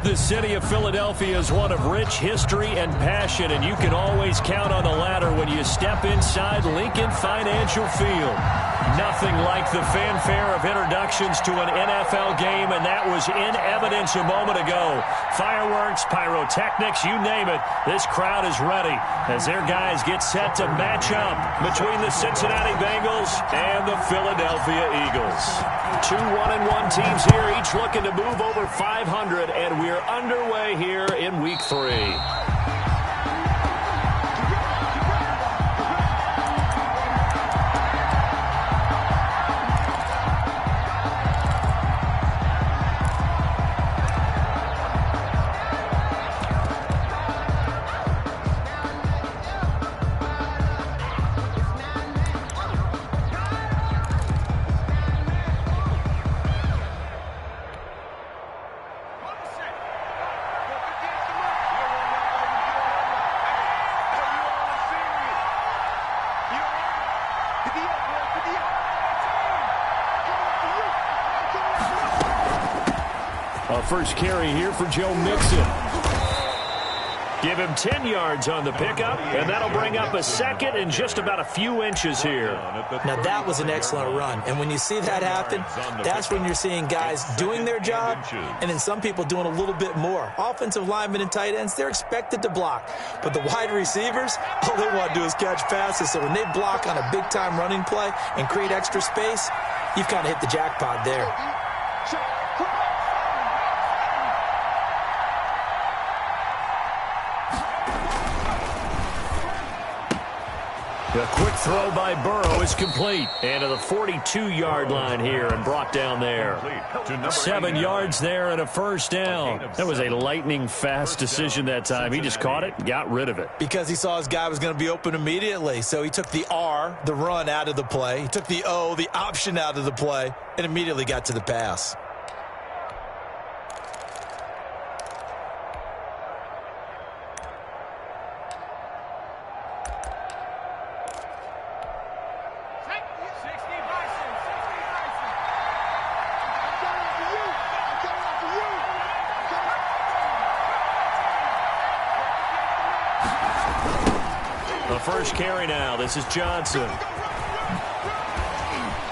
The city of Philadelphia is one of rich history and passion, and you can always count on the latter when you step inside Lincoln Financial Field. Nothing like the fanfare of introductions to an NFL game, and that was in evidence a moment ago. Fireworks, pyrotechnics, you name it, this crowd is ready as their guys get set to match up between the Cincinnati Bengals and the Philadelphia Eagles. Two 1-1 teams here, each looking to move over 500, and we're underway here in Week 3. First carry here for Joe Mixon. Give him 10 yards on the pickup, and that'll bring up a second and just about a few inches here. Now, that was an excellent run, and when you see that happen, that's when you're seeing guys doing their job, and then some people doing a little bit more. Offensive linemen and tight ends, they're expected to block, but the wide receivers, all they want to do is catch passes, so when they block on a big-time running play and create extra space, you've kind of hit the jackpot there. A quick throw by Burrow is complete. And to the 42-yard line here and brought down there. 7 yards there and a first down. That was a lightning-fast decision that time. He just caught it and got rid of it. Because he saw his guy was going to be open immediately. So he took the R, the run, out of the play. He took the O, the option, out of the play, and immediately got to the pass. First carry now. This is Johnson.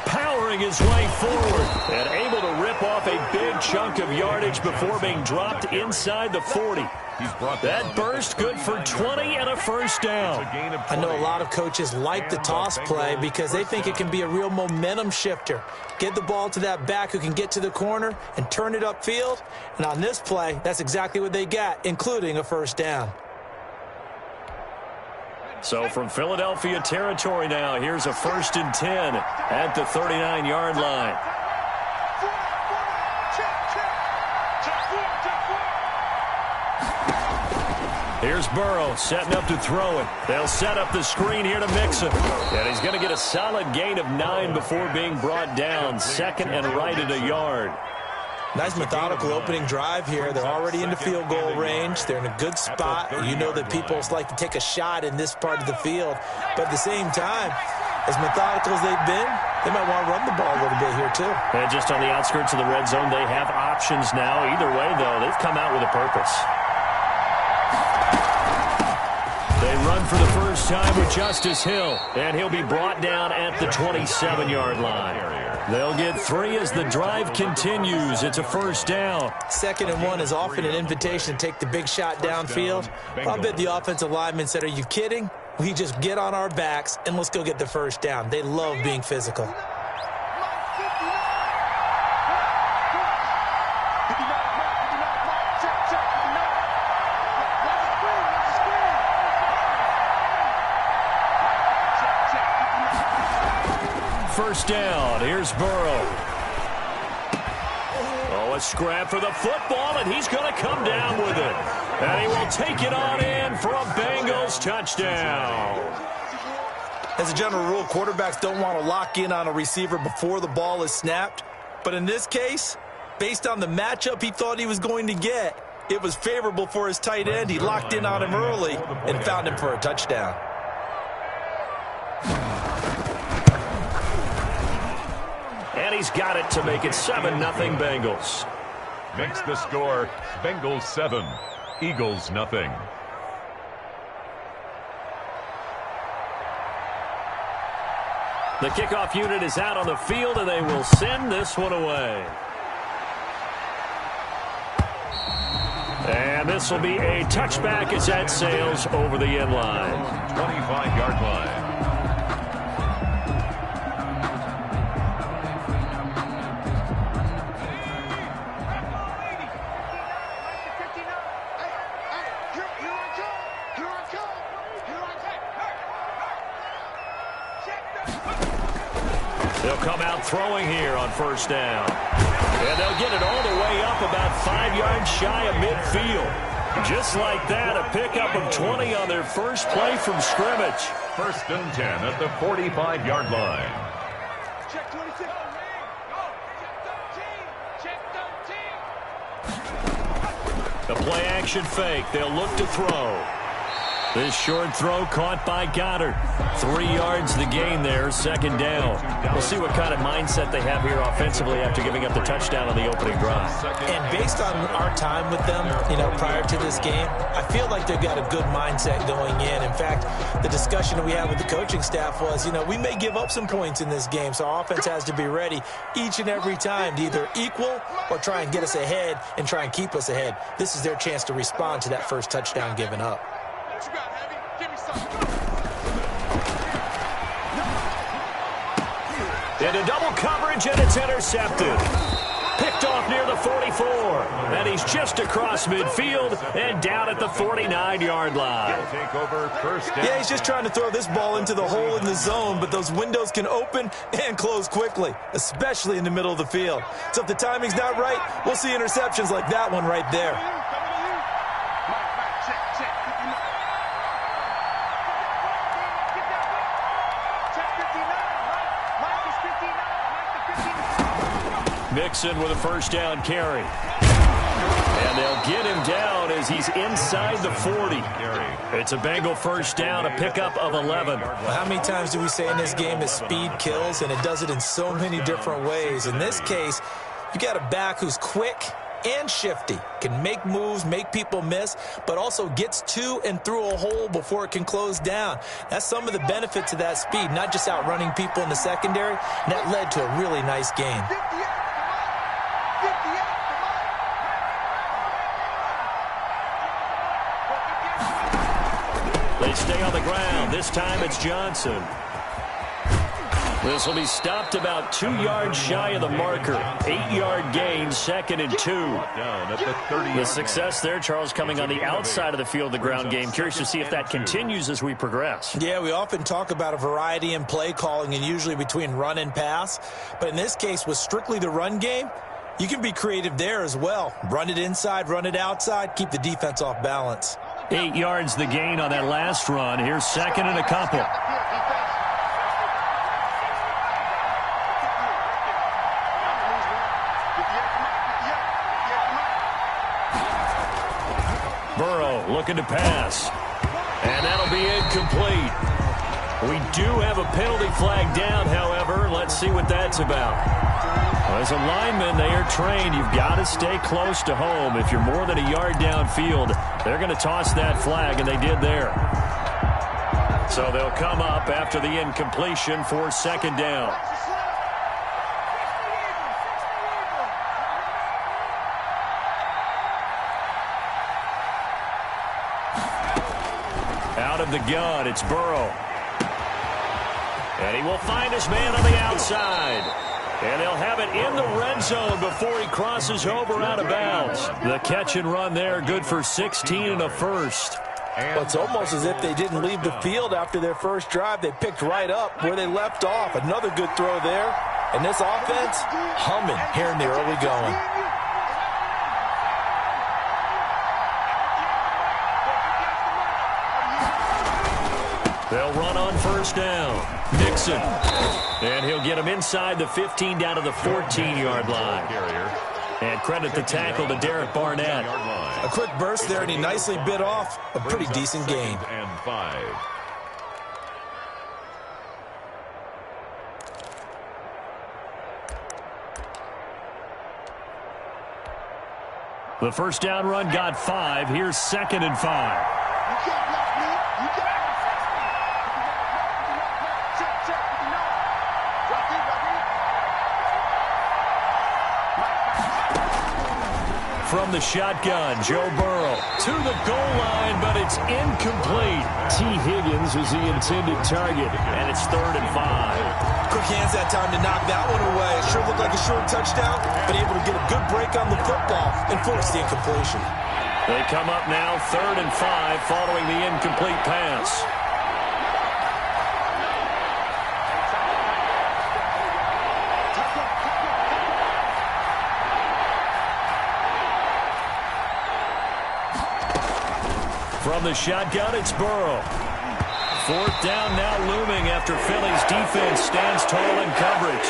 Powering his way forward and able to rip off a big chunk of yardage before being dropped inside the 40. That burst good for 20 and a first down. I know a lot of coaches like the toss play because they think it can be a real momentum shifter. Get the ball to that back who can get to the corner and turn it upfield. And on this play, that's exactly what they got, including a first down. So from Philadelphia territory now, here's a 1st and 10 at the 39-yard line. Here's Burrow setting up to throw it. They'll set up the screen here to Mixon. And he's going to get a solid gain of 9 before being brought down. Second and right at a yard. Nice methodical opening drive here. They're already into field goal range. They're in a good spot. You know that people like to take a shot in this part of the field. But at the same time, as methodical as they've been, they might want to run the ball a little bit here too. And just on the outskirts of the red zone, they have options now. Either way, though, they've come out with a purpose. They run for the first time with Justice Hill, and he'll be brought down at the 27-yard line. They'll get 3 as the drive continues. It's a first down. 2nd and 1 is often an invitation to take the big shot downfield. I bet the offensive lineman said, are you kidding? We just get on our backs and let's go get the first down. They love being physical. First down. Here's Burrow. Oh, a scrap for the football, and he's going to come down with it. And he will take it on in for a Bengals touchdown. As a general rule, quarterbacks don't want to lock in on a receiver before the ball is snapped. But in this case, based on the matchup he thought he was going to get, it was favorable for his tight end. He locked in on him early and found him for a touchdown. And he's got it to make it 7-0 Bengals. Makes the score Bengals 7, Eagles nothing. The kickoff unit is out on the field, and they will send this one away. And this will be a touchback as that sails over the end line. 25-yard line. They'll come out throwing here on first down. And they'll get it all the way up about 5 yards shy of midfield. Just like that, a pickup of 20 on their first play from scrimmage. First and 10 at the 45-yard line. Check 26. Check 13. Check 13. The play action fake. They'll look to throw. This short throw caught by Goddard. 3 yards the gain there, second down. We'll see what kind of mindset they have here offensively after giving up the touchdown on the opening drive. And based on our time with them, prior to this game, I feel like they've got a good mindset going in. In fact, the discussion that we had with the coaching staff was, we may give up some points in this game, so our offense has to be ready each and every time to either equal or try and get us ahead and try and keep us ahead. This is their chance to respond to that first touchdown given up. What you got, Heavy? Give me something. Into double coverage, and it's intercepted. Picked off near the 44. And he's just across midfield and down at the 49-yard line. Take over first down. Yeah, he's just trying to throw this ball into the hole in the zone, but those windows can open and close quickly, especially in the middle of the field. So if the timing's not right, we'll see interceptions like that one right there. Mixon with a first down carry. And they'll get him down as he's inside the 40. It's a Bengal first down, a pickup of 11. Well, how many times do we say in this game that speed kills, and it does it in so many different ways? In this case, you got a back who's quick and shifty, can make moves, make people miss, but also gets to and through a hole before it can close down. That's some of the benefits of that speed, not just outrunning people in the secondary, and that led to a really nice gain. They stay on the ground. This time it's Johnson. This will be stopped about 2 yards shy of the marker. 8-yard gain, second and 2. Down at the 30. The success there, Charles, coming on the outside of the field, the ground game. Curious to see if that continues as we progress. Yeah, we often talk about a variety in play calling and usually between run and pass. But in this case, with strictly the run game, you can be creative there as well. Run it inside, run it outside, keep the defense off balance. 8 yards the gain on that last run. Here's second and a couple. Burrow looking to pass. And that'll be incomplete. We do have a penalty flag down, however. Let's see what that's about. As a lineman, they are trained. You've got to stay close to home. If you're more than a yard downfield, they're going to toss that flag, and they did there. So they'll come up after the incompletion for second down. Out of the gun, it's Burrow. And he will find his man on the outside. And they'll have it in the red zone before he crosses over out of bounds. The catch and run there, good for 16 and a first. Well, it's almost as if they didn't leave the field after their first drive. They picked right up where they left off. Another good throw there. And this offense, humming here in the early going. They'll run on first down. Mixon. And he'll get him inside the 15 down to the 14-yard line. And credit the tackle to Derek Barnett. A quick burst there, and he nicely bit off a pretty decent gain. And 5. The first down run got 5. Here's 2nd and 5. You can't block me. You can't. Check. Drop in. From the shotgun, Joe Burrow to the goal line, but it's incomplete. T. Higgins is the intended target, and it's 3rd and 5. Quick hands that time to knock that one away. It sure looked like a short touchdown, but able to get a good break on the football and force the incompletion. They come up now 3rd and 5 following the incomplete pass. From the shotgun, it's Burrow. 4th down now looming after Philly's defense stands tall in coverage.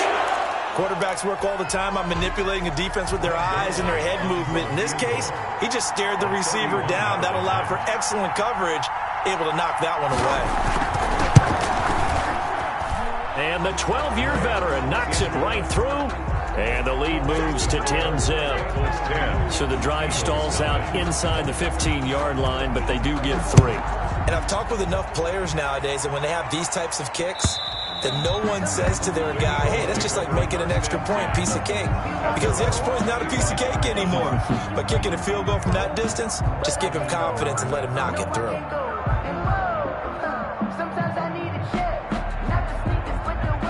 Quarterbacks work all the time on manipulating a defense with their eyes and their head movement. In this case, he just stared the receiver down. That allowed for excellent coverage, able to knock that one away. And the 12-year veteran knocks it right through. And the lead moves to 10-zip. So the drive stalls out inside the 15-yard line, but they do get 3. And I've talked with enough players nowadays that when they have these types of kicks, that no one says to their guy, hey, that's just like making an extra point, piece of cake. Because the extra point is not a piece of cake anymore. But kicking a field goal from that distance, just give him confidence and let him knock it through.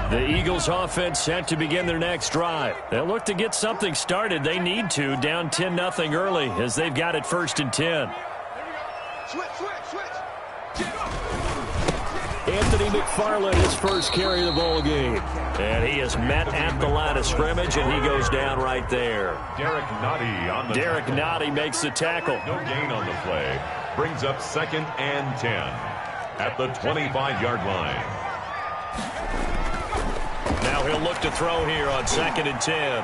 The Eagles offense set to begin their next drive. They'll look to get something started. They need to, down 10-0 early as they've got it 1st and 10. Switch. Anthony McFarland, his first carry of the ball game. And he is met at the line of scrimmage, and he goes down right there. Derek Nottie makes the tackle. No gain on the play. Brings up 2nd and 10 at the 25-yard line. Now he'll look to throw here on 2nd and 10.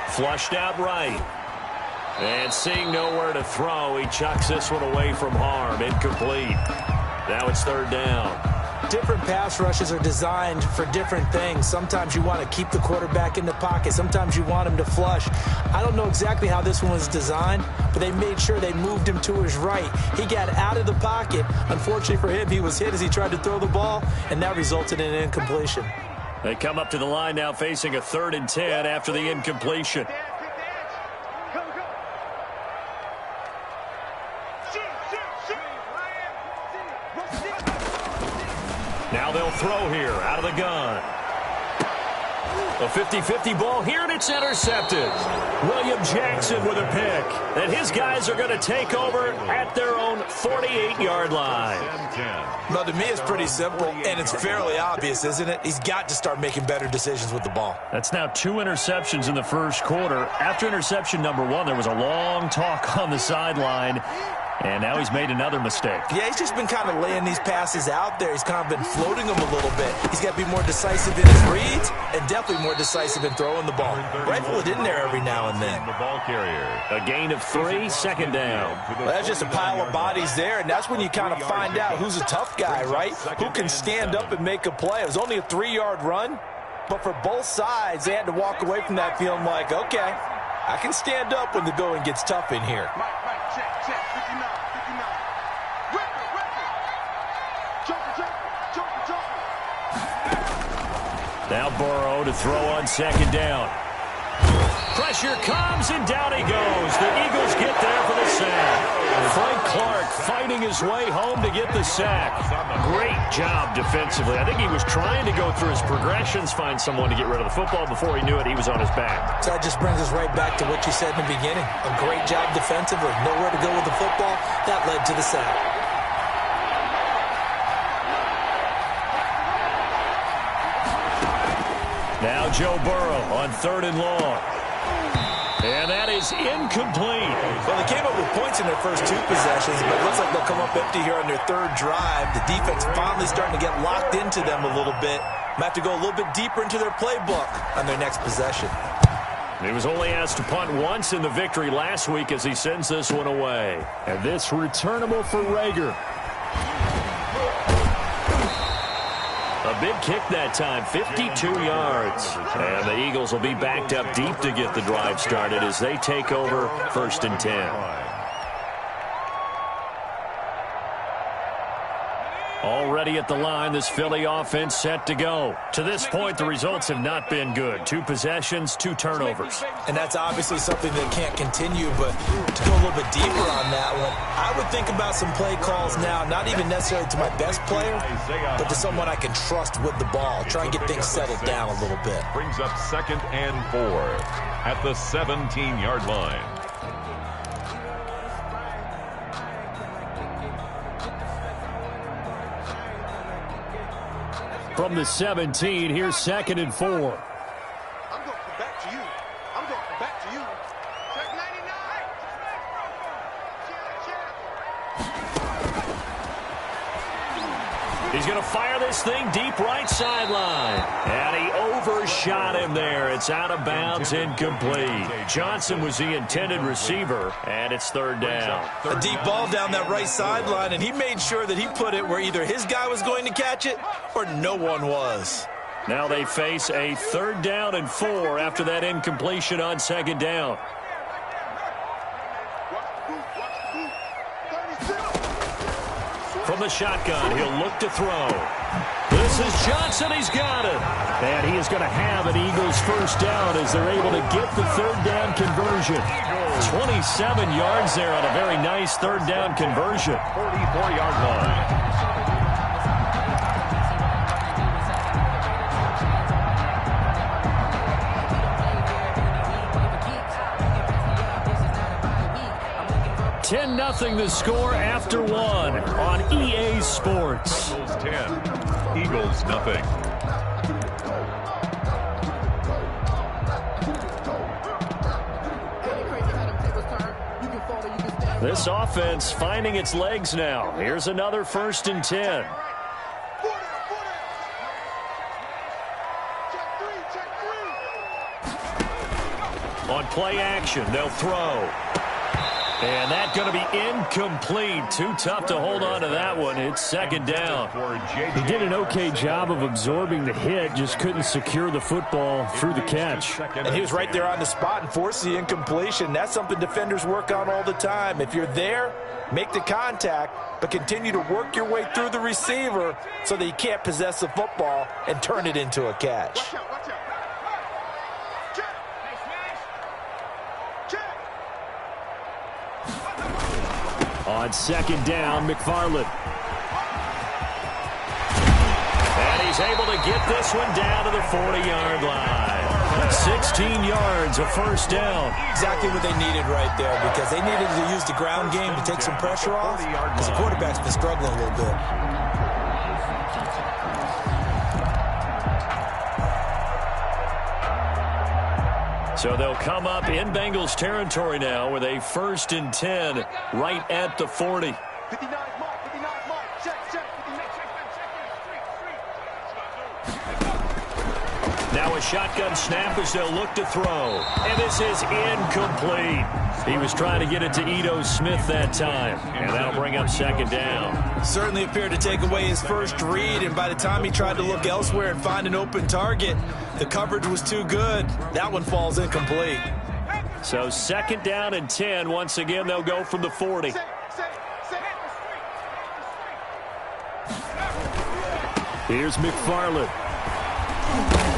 Flushed out right. And seeing nowhere to throw, he chucks this one away from harm. Incomplete. Now it's 3rd down. Different pass rushes are designed for different things. Sometimes you want to keep the quarterback in the pocket. Sometimes you want him to flush. I don't know exactly how this one was designed, but they made sure they moved him to his right. He got out of the pocket. Unfortunately for him, he was hit as he tried to throw the ball, and that resulted in an incompletion. They come up to the line now facing a 3rd and 10 after the incompletion. Now they'll throw here out of the gun. A 50-50 ball here, and it's intercepted. William Jackson with a pick. And his guys are going to take over at their own 48-yard line. Well, to me, it's pretty simple, and it's fairly obvious, isn't it? He's got to start making better decisions with the ball. That's now 2 interceptions in the first quarter. After interception number 1, there was a long talk on the sideline. And now he's made another mistake. Yeah, he's just been kind of laying these passes out there. He's kind of been floating them a little bit. He's got to be more decisive in his reads and definitely more decisive in throwing the ball. Rifle it in there every now and then. The ball carrier. A gain of 3, 2nd down. Well, that's just a pile of bodies there, and that's when you kind of find out who's a tough guy, right? Who can stand up and make a play. It was only a 3-yard run, but for both sides, they had to walk away from that feeling like, okay, I can stand up when the going gets tough in here. Check. 59. Whip it. Jump. Now Burrow to throw on 2nd down. Pressure comes, and down he goes. The Eagles get there for the sack. Frank Clark fighting his way home to get the sack. Great job defensively. I think he was trying to go through his progressions, find someone to get rid of the football. Before he knew it, he was on his back. So that just brings us right back to what you said in the beginning. A great job defensively. Nowhere to go with the football. That led to the sack. Now Joe Burrow on 3rd and long. And that is incomplete. Well, they came up with points in their first 2 possessions, but it looks like they'll come up empty here on their 3rd drive. The defense finally starting to get locked into them a little bit. Might have to go a little bit deeper into their playbook on their next possession. He was only asked to punt once in the victory last week as he sends this one away. And this returnable for Rager. A A big kick that time, 52 yards. And the Eagles will be backed up deep to get the drive started as they take over 1st and 10. Already at the line, this Philly offense set to go. To this point, the results have not been good. 2 possessions, 2 turnovers. And that's obviously something that can't continue, but to go a little bit deeper on that one, I would think about some play calls now, not even necessarily to my best player, but to someone I can trust with the ball. Try and get things settled down a little bit. Brings up 2nd and 4 at the 17-yard line. From the 17, here's 2nd and 4. I'm going to come back to you. I'm going to come back to you. Check 99. He's going to fire this thing deep right sideline. And he overshot him there. It's out of bounds, incomplete. Johnson was the intended receiver, and it's 3rd down. A deep ball down that right sideline, and he made sure that he put it where either his guy was going to catch it or no one was. Now they face a 3rd down and 4 after that incompletion on 2nd down. From the shotgun, he'll look to throw. This is Johnson. He's got it. And he is going to have an Eagles 1st down as they're able to get the 3rd down conversion. 27 yards there on a very nice 3rd down conversion. 44-yard line. Nothing the score after 1 on EA Sports. Eagles 10, Eagles nothing. This offense finding its legs now. Here's another 1st and 10. On play action, they'll throw. And that's going to be incomplete. Too tough to hold on to that one. It's 2nd down. He did an okay job of absorbing the hit, just couldn't secure the football through the catch. And he was right there on the spot and forced the incompletion. That's something defenders work on all the time. If you're there, make the contact, but continue to work your way through the receiver so that you can't possess the football and turn it into a catch. Watch out, watch out. On 2nd down, McFarland. And he's able to get this one down to the 40-yard line. 16 yards, a 1st down. Exactly what they needed right there, because they needed to use the ground game to take some pressure off, because the quarterback's been struggling a little bit. So they'll come up in Bengals territory now with a 1st and 10 right at the 40. 59 mark, 59 mark. Check, check, 59. Now a shotgun snap as they'll look to throw. And this is incomplete. He was trying to get it to Ito Smith that time. And that'll bring up 2nd down. Certainly appeared to take away his first read, and by the time he tried to look elsewhere and find an open target, the coverage was too good. That one falls incomplete. So 2nd down and 10. Once again, they'll go from the 40. Here's McFarland.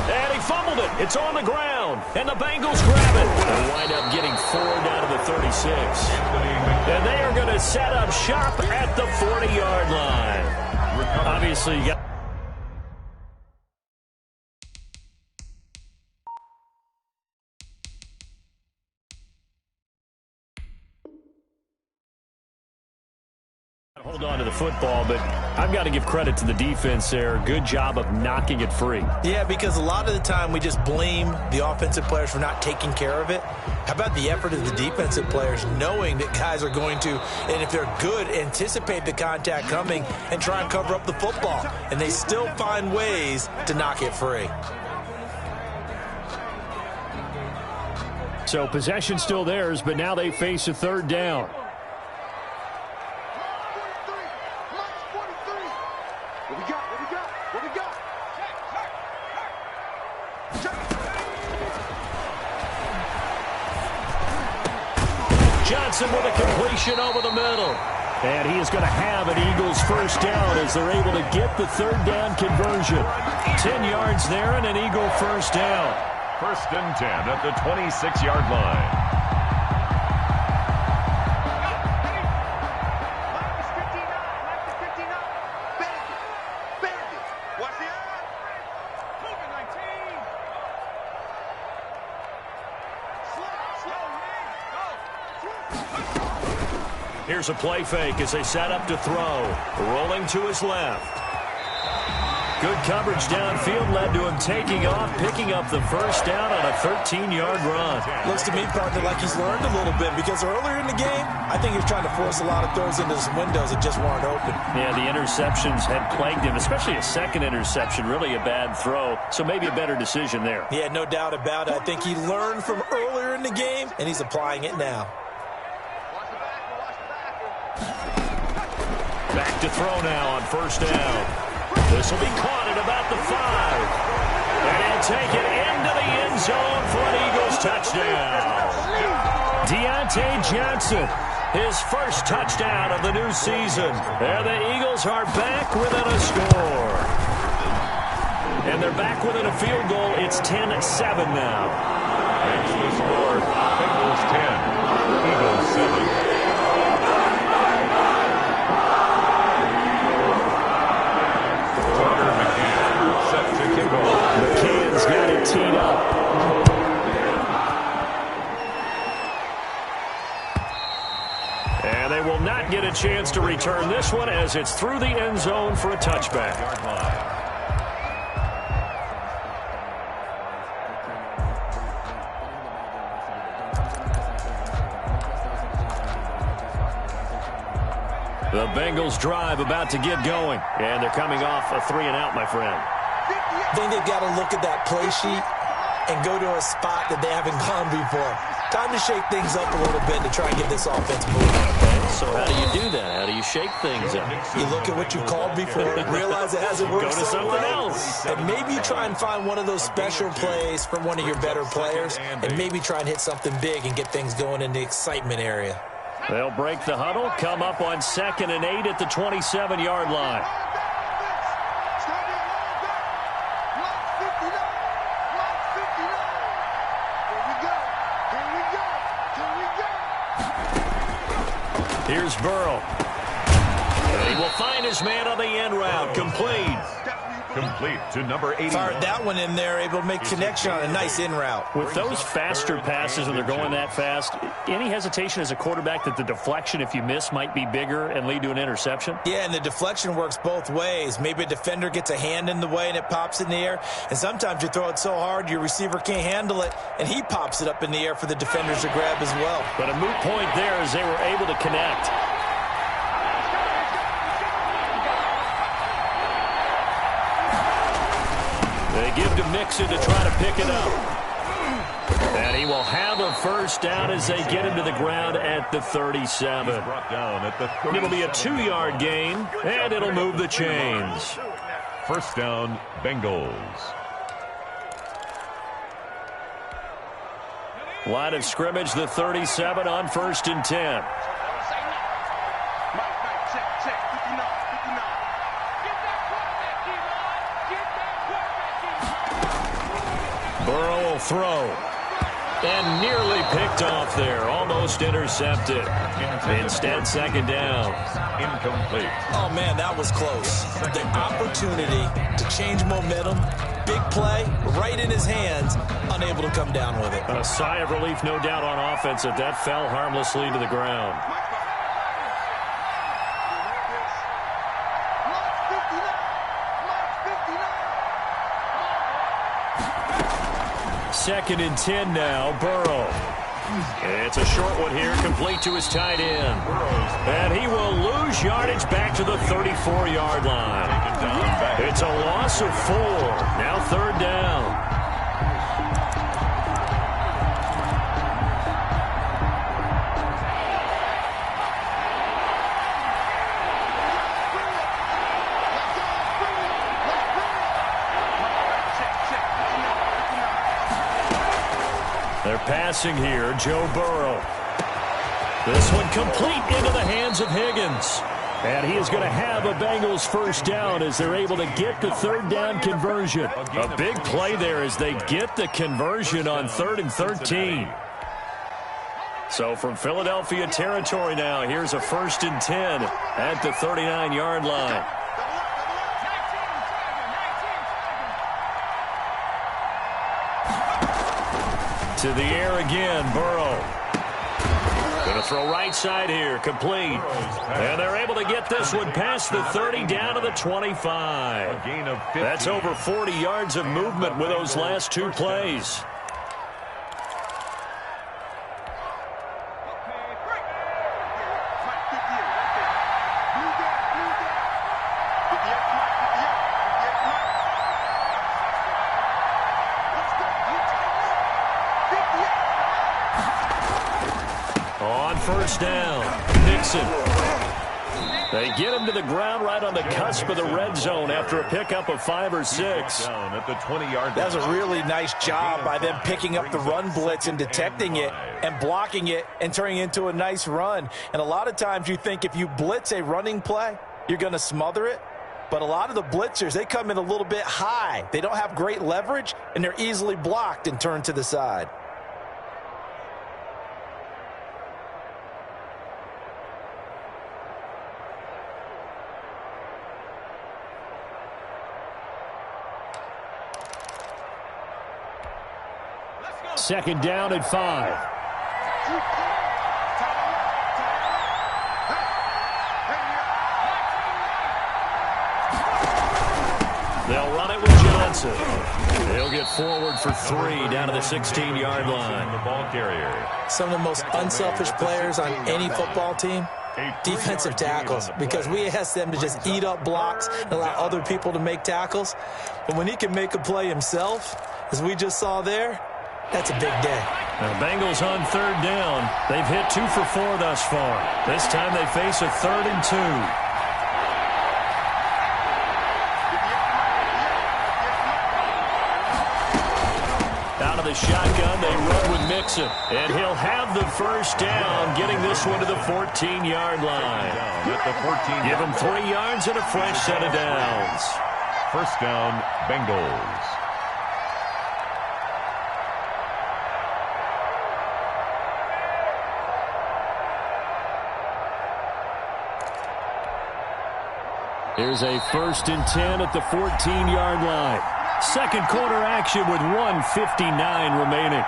And he fumbled it. It's on the ground. And the Bengals grab it. They'll wind up getting 4 down to the 36. And they are going to set up shop at the 40-yard line. Obviously, you got... hold on to the football, but I've got to give credit to the defense there. Good job of knocking it free. Yeah, because a lot of the time we just blame the offensive players for not taking care of it. How about the effort of the defensive players knowing that guys are going to, and if they're good, anticipate the contact coming and try and cover up the football. And they still find ways to knock it free. So possession still theirs, but now they face a 3rd down. Johnson with a completion over the middle. And he is going to have an Eagles first down as they're able to get the third down conversion. 10 yards there and an Eagle first down. First and 10 at the 26-yard line. Here's a play fake as they set up to throw. Rolling to his left. Good coverage downfield led to him taking off, picking up the first down on a 13-yard run. Looks to me, partner, like he's learned a little bit because earlier in the game, I think he was trying to force a lot of throws into some windows that just weren't open. Yeah, the interceptions had plagued him, especially a second interception, really a bad throw. So maybe a better decision there. Yeah, no doubt about it. I think he learned from earlier in the game, and he's applying it now. Back to throw now on first down. This will be caught at about the 5. And he'll take it into the end zone for an Eagles touchdown. Deontay Johnson, his first touchdown of the new season. And the Eagles are back within a score. And they're back within a field goal. It's 10-7 now. That's the score. Bengals 10, Eagles 7. McCann's got it teed up. And they will not get a chance to return this one as it's through the end zone for a touchback. The Bengals drive about to get going. And they're coming off a 3-and-out, my friend. I think they've got to look at that play sheet and go to a spot that they haven't gone before. Time to shake things up a little bit to try and get this offense moving. Okay, so how do you do that? How do you shake things up? You look at what you called before, realize it hasn't worked. Go to something else. And maybe try and find one of those special plays from one of your better players, and maybe try and hit something big and get things going in the excitement area. They'll break the huddle, come up on 2nd and 8 at the 27-yard line. Here's Burrow. And he will find his man on the end route. Complete. Complete to number 80. Fired that one in there, able to make connection on a nice in route. With those faster passes when they're going that fast, any hesitation as a quarterback that the deflection, if you miss, might be bigger and lead to an interception? Yeah, and the deflection works both ways. Maybe a defender gets a hand in the way and it pops in the air. And sometimes you throw it so hard your receiver can't handle it, and he pops it up in the air for the defenders to grab as well. But a moot point there as they were able to connect. They give to Mixon to try to pick it up. And he will have a first down as they get him to the ground at the 37. It'll be a 2-yard gain, and it'll move the chains. First down, Bengals. Line of scrimmage, the 37 on 1st and 10. Burrow will throw. And nearly picked off there. Almost intercepted. Instead, 2nd down. Incomplete. Oh, man, that was close. The opportunity to change momentum, big play, right in his hands, unable to come down with it. A sigh of relief, no doubt, on offense if that fell harmlessly to the ground. Second and 10 now, Burrow. It's a short one here, complete to his tight end. And he will lose yardage back to the 34-yard line. It's a loss of 4. Now 3rd down. They're passing here, Joe Burrow. This one complete into the hands of Higgins. And he is going to have a Bengals first down as they're able to get the third down conversion. A big play there as they get the conversion on 3rd and 13. So from Philadelphia territory now, here's a 1st and 10 at the 39-yard line. To the air again, Burrow. Going to throw right side here, complete. And they're able to get this one past the 30 down to the 25. That's over 40 yards of movement with those last two plays. First down, Nixon. They get him to the ground right on the cusp of the red zone after a pickup of 5 or 6. At the 20-yard line. That was a really nice job by them picking up the run blitz and detecting it and blocking it and turning it into a nice run. And a lot of times you think if you blitz a running play, you're going to smother it. But a lot of the blitzers, they come in a little bit high. They don't have great leverage, and they're easily blocked and turned to the side. Second down at 5. They'll run it with Johnson. He'll get forward for 3 down to the 16-yard line. The ball carrier. Some of the most unselfish players on any football team, defensive tackles, because we ask them to just eat up blocks and allow other people to make tackles. But when he can make a play himself, as we just saw there, that's a big day. The Bengals on 3rd down. They've hit 2 for 4 thus far. This time they face a 3rd and 2. Out of the shotgun, they run with Mixon. And he'll have the first down, getting this one to the 14-yard line. Give him 3 yards and a fresh set of downs. First down, Bengals. Here's a 1st and 10 at the 14-yard line. Second quarter action with 1:59 remaining.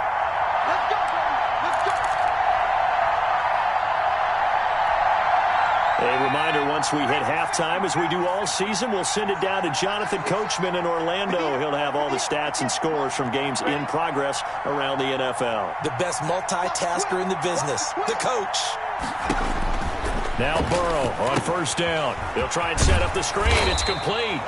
A reminder, once we hit halftime, as we do all season, we'll send it down to Jonathan Coachman in Orlando. He'll have all the stats and scores from games in progress around the NFL. The best multitasker in the business, the coach. Now Burrow on 1st down. They'll try and set up the screen. It's complete.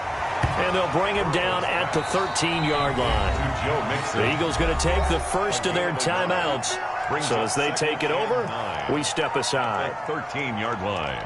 And they'll bring him down at the 13-yard line. The Eagles going to take the first of their timeouts. So as they take it over, we step aside. 13-yard line.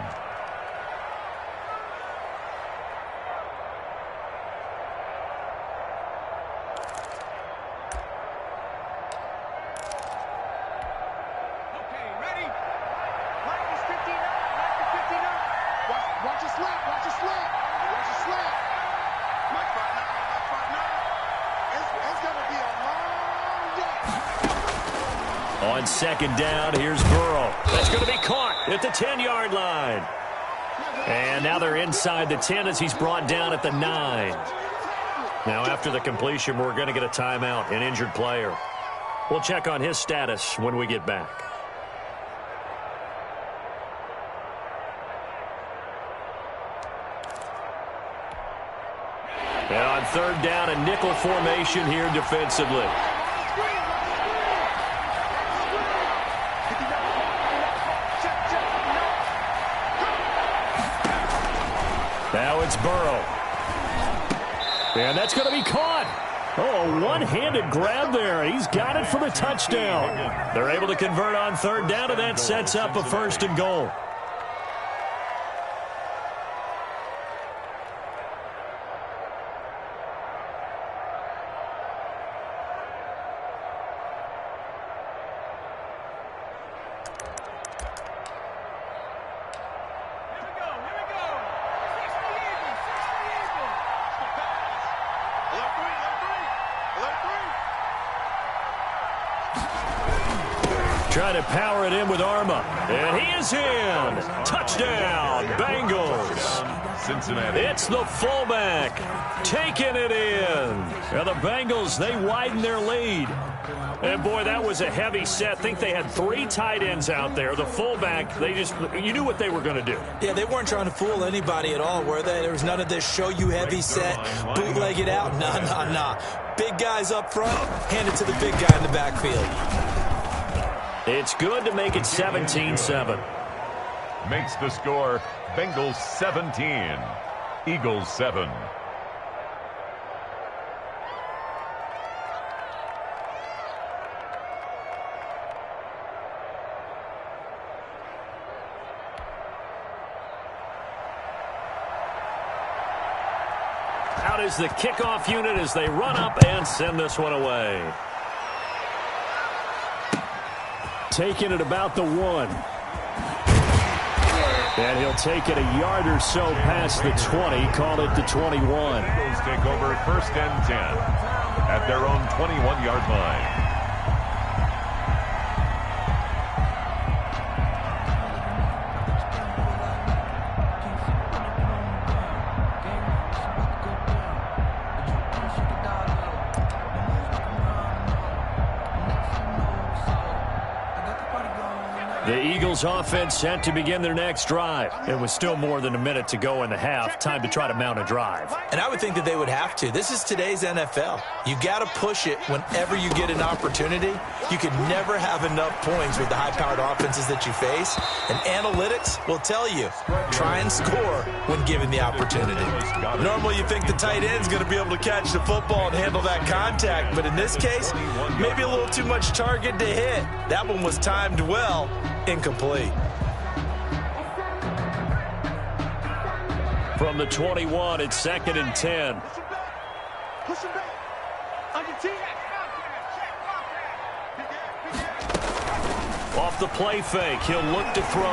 On 2nd down, here's Burrow. That's going to be caught at the 10-yard line. And now they're inside the 10 as he's brought down at the 9. Now after the completion, we're going to get a timeout, an injured player. We'll check on his status when we get back. And on 3rd down, a nickel formation here defensively. Now it's Burrow. And that's going to be caught. Oh, a one-handed grab there. He's got it for the touchdown. They're able to convert on 3rd down, and that sets up a 1st and goal. trying to power it in with Arma. And he is in. Touchdown, Bengals. Cincinnati. It's the fullback taking it in. Now the Bengals, they widen their lead. And, boy, that was a heavy set. I think they had 3 tight ends out there. The fullback, you knew what they were going to do. Yeah, they weren't trying to fool anybody at all, were they? There was none of this show you heavy set, bootleg it out. Nah. Big guys up front, hand it to the big guy in the backfield. It's good to make it 17-7. Makes the score Bengals 17, Eagles 7. Out is the kickoff unit as they run up and send this one away. Taking it about the 1. And he'll take it a yard or so past the 20, call it the 21. Eagles take over 1st and 10 at their own 21-yard line. The Eagles offense set to begin their next drive. It was still more than a minute to go in the half. Time to try to mount a drive. And I would think that they would have to. This is today's NFL. You got to push it whenever you get an opportunity. You can never have enough points with the high-powered offenses that you face. And analytics will tell you, try and score when given the opportunity. Normally you think the tight end's going to be able to catch the football and handle that contact. But in this case, maybe a little too much target to hit. That one was timed well. Incomplete. From the 21, it's 2nd and 10. Push him back. On your team. Off the play fake, he'll look to throw.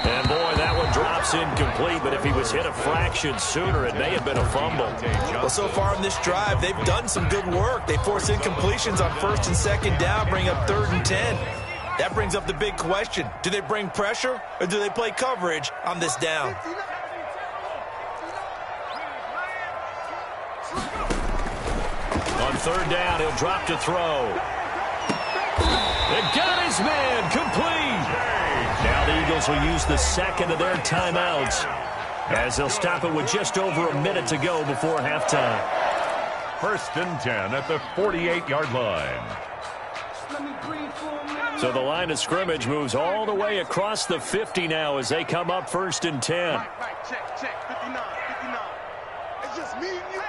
And, boy, that one drops incomplete, but if he was hit a fraction sooner, it may have been a fumble. Well, so far in this drive, they've done some good work. They force incompletions on 1st and 2nd down, bring up 3rd and 10. That brings up the big question. Do they bring pressure or do they play coverage on this down? On 3rd down, he'll drop to throw. It got his man complete. Now the Eagles will use the 2nd of their timeouts as they'll stop it with just over a minute to go before halftime. 1st and 10 at the 48-yard line. So the line of scrimmage moves all the way across the 50 now as they come up 1st and 10. Right, check, 59. It's just me and you.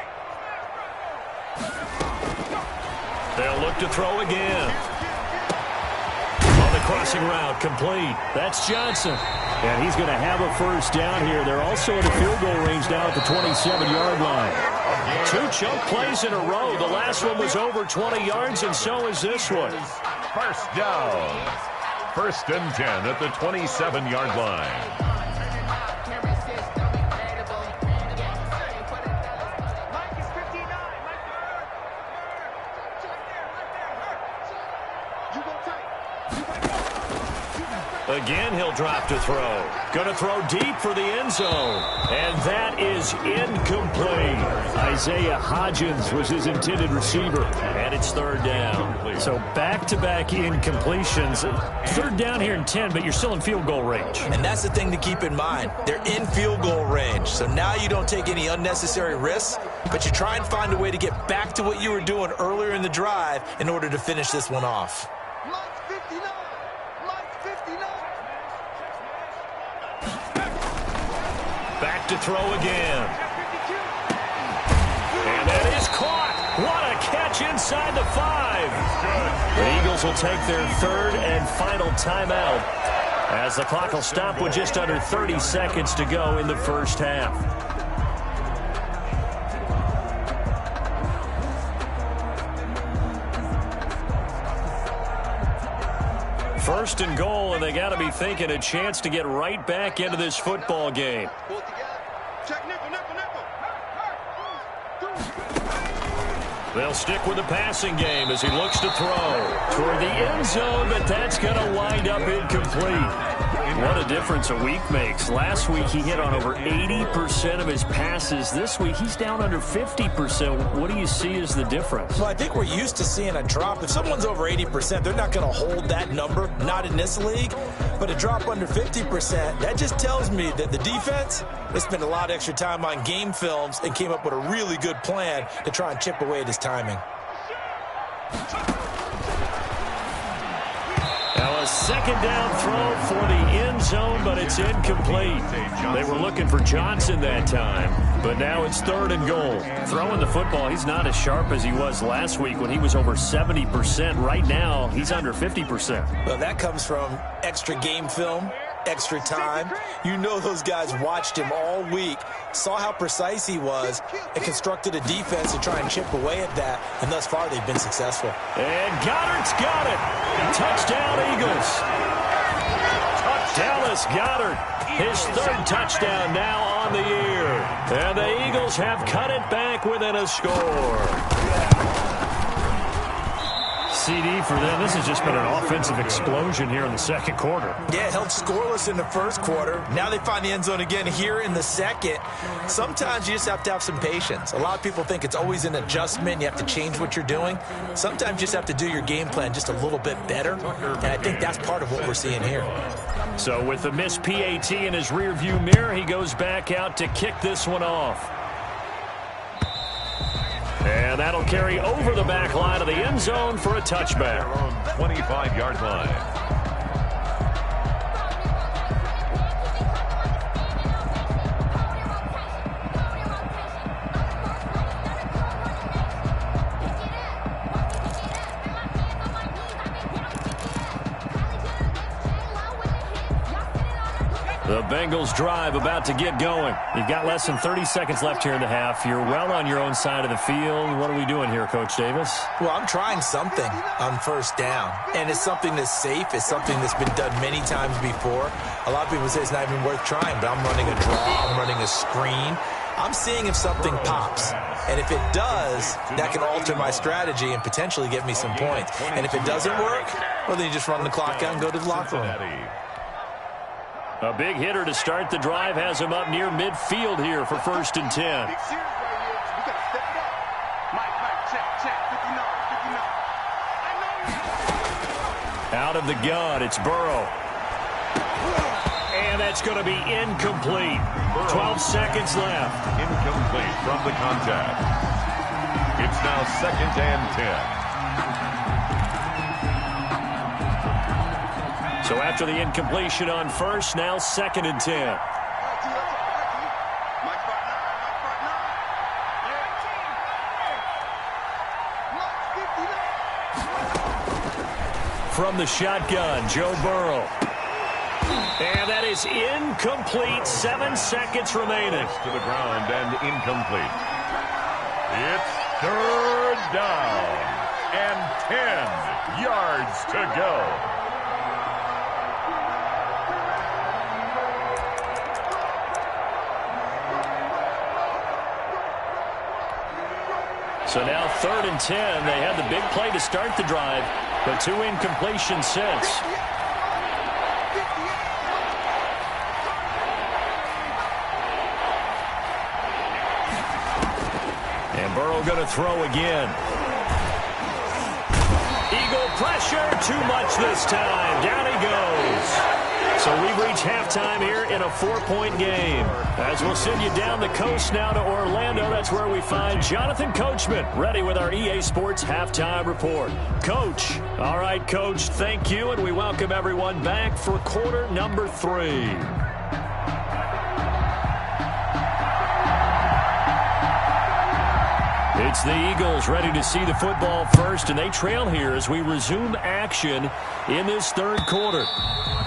They'll look to throw again. On the crossing route, complete. That's Johnson. And he's going to have a 1st down here. They're also in the field goal range now at the 27-yard line. 2 chunk plays in a row. The last one was over 20 yards, and so is this one. 1st down. 1st and 10 at the 27-yard line. Again, he'll drop to throw. Going to throw deep for the end zone. And that is incomplete. Isaiah Hodgins was his intended receiver. And it's 3rd down. So back-to-back incompletions. 3rd down here in 10, but you're still in field goal range. And that's the thing to keep in mind. They're in field goal range. So now you don't take any unnecessary risks, but you try and find a way to get back to what you were doing earlier in the drive in order to finish this one off. Back to throw again. And that is caught. What a catch inside the 5. The Eagles will take their 3rd and final timeout as the clock will stop with just under 30 seconds to go in the 1st half. First and goal, and they got to be thinking a chance to get right back into this football game. They'll stick with the passing game as he looks to throw toward the end zone, but that's going to wind up incomplete. What a difference a week makes. Last week he hit on over 80% of his passes. This week he's down under 50%. What do you see as the difference? Well, I think we're used to seeing a drop. If someone's over 80%, they're not going to hold that number, not in this league. But a drop under 50%, that just tells me that the defense, they spent a lot of extra time on game films and came up with a really good plan to try and chip away at his timing. Now a second down throw for the end zone, but it's incomplete. They were looking for Johnson that time, but now it's 3rd and goal. Throwing the football, he's not as sharp as he was last week when he was over 70%. Right now, he's under 50%. Well, that comes from extra game film, extra time. You know those guys watched him all week, saw how precise he was, and constructed a defense to try and chip away at that, and thus far they've been successful. And Goddard's got it. Touchdown, Eagles. Dallas Goedert, his 3rd touchdown now on the year. And the Eagles have cut it back within a score. CD for them. This has just been an offensive explosion here in the second quarter. Yeah, held scoreless in the first quarter. Now they find the end zone again here in the second. Sometimes you just have to have some patience. A lot of people think it's always an adjustment. You have to change what you're doing. Sometimes you just have to do your game plan just a little bit better. And I think that's part of what we're seeing here. So with the missed PAT in his rearview mirror, he goes back out to kick this one off. And that'll carry over the back line of the end zone for a touchback. 25-yard line. The Bengals drive about to get going. You've got less than 30 seconds left here in the half. You're well on your own side of the field. What are we doing here, Coach Davis? Well, I'm trying something on first down, and it's something that's safe. It's something that's been done many times before. A lot of people say it's not even worth trying, but I'm running a draw. I'm running a screen. I'm seeing if something pops. And if it does, that can alter my strategy and potentially get me some points. And if it doesn't work, well, then you just run the clock out and go to the locker room. A big hitter to start the drive has him up near midfield here for 1st and 10. Out of the gun, it's Burrow. And that's going to be incomplete. 12 seconds left. Incomplete from the contact. It's now 2nd and 10. So after the incompletion on first, now 2nd and 10. From the shotgun, Joe Burrow. And that is incomplete. 7 seconds remaining. To the ground and incomplete. It's 3rd down and 10 yards to go. So now 3rd and 10. They had the big play to start the drive, but 2 incompletions since. And Burrow going to throw again. Eagle pressure, too much this time. Down he goes. So we've reached halftime here in a 4-point game. As we'll send you down the coast now to Orlando, that's where we find Jonathan Coachman, ready with our EA Sports Halftime Report. Coach. All right, Coach, thank you, and we welcome everyone back for quarter number 3. It's the Eagles ready to see the football first, and they trail here as we resume action in this 3rd quarter.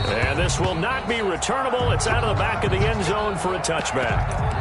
And this will not be returnable. It's out of the back of the end zone for a touchback.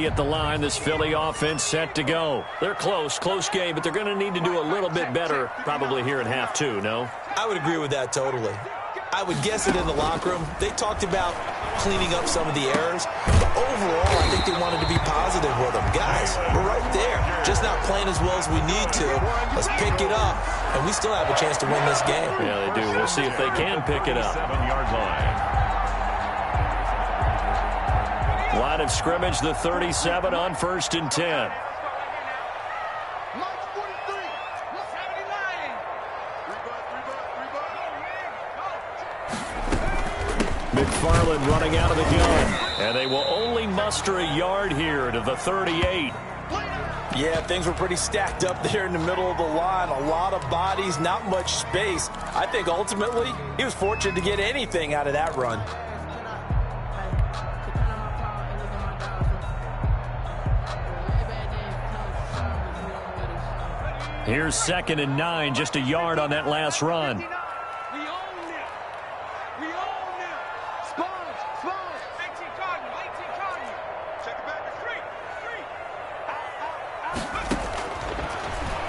ready at the line. This Philly offense set to go. They're close game, but they're going to need to do a little bit better probably here in half two, no? I would agree with that totally. I would guess it in the locker room. They talked about cleaning up some of the errors. But overall, I think they wanted to be positive with them. Guys, we're right there. Just not playing as well as we need to. Let's pick it up. And we still have a chance to win this game. Yeah, they do. We'll see if they can pick it up. 7-yard line. Line of scrimmage, the 37 on 1st and 10. McFarland running out of the gun. And they will only muster a yard here to the 38. Yeah, things were pretty stacked up there in the middle of the line. A lot of bodies, not much space. I think ultimately he was fortunate to get anything out of that run. Here's 2nd and 9, just a yard on that last run.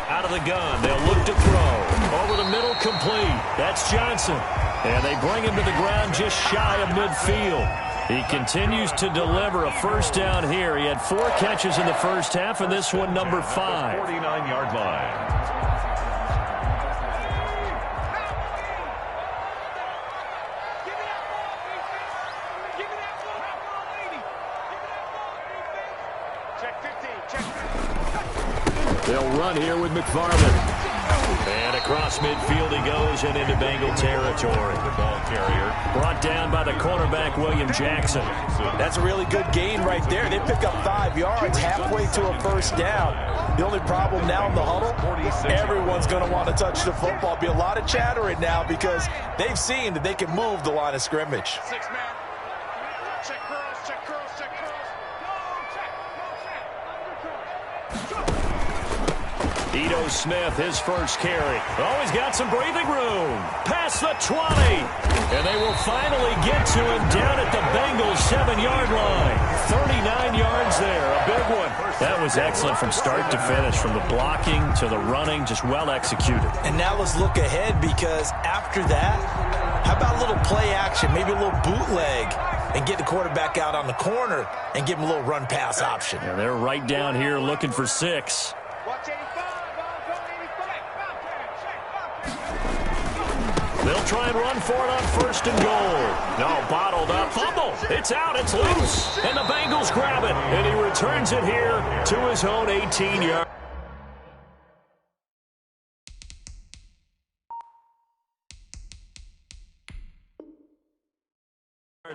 Out of the gun, they'll look to throw. Over the middle, complete. That's Johnson. And they bring him to the ground just shy of midfield. He continues to deliver a first down here. He had 4 catches in the first half, and this one number 5. 49-yard line. They'll run here with McFarland. And across midfield he goes and into Bengal territory. The ball carrier. Brought down by the cornerback, William Jackson. That's a really good gain right there. They pick up 5 yards halfway to a first down. The only problem now in the huddle, everyone's going to want to touch the football. Be a lot of chattering now because they've seen that they can move the line of scrimmage. 6-man. Check curls, check curls, check curls. Ito Smith, his first carry. Oh, he's got some breathing room. Past the 20. And they will finally get to him down at the Bengals 7-yard line. 39 yards there, a big one. That was excellent from start to finish, from the blocking to the running, just well executed. And now let's look ahead because after that, how about a little play action, maybe a little bootleg, and get the quarterback out on the corner and give him a little run-pass option. And they're right down here looking for 6. Watch 85. They'll try and run for it on 1st and goal. No, bottled up. Fumble. It's out. It's loose. And the Bengals grab it. And he returns it here to his own 18-yard.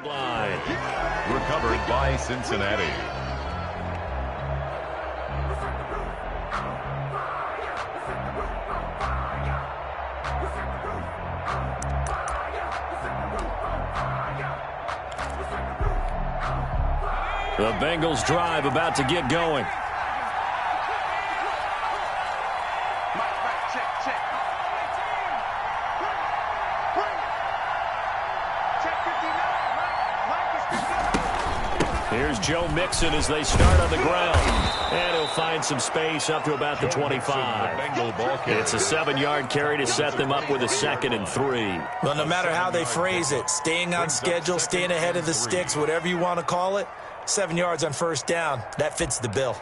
line. Recovered by Cincinnati. The Bengals drive about to get going. Here's Joe Mixon as they start on the ground. And he'll find some space up to about the 25. It's a 7-yard carry to set them up with a 2nd and 3. Well, no matter how they phrase it, staying on schedule, staying ahead of the sticks, whatever you want to call it, 7 yards on first down, that fits the bill.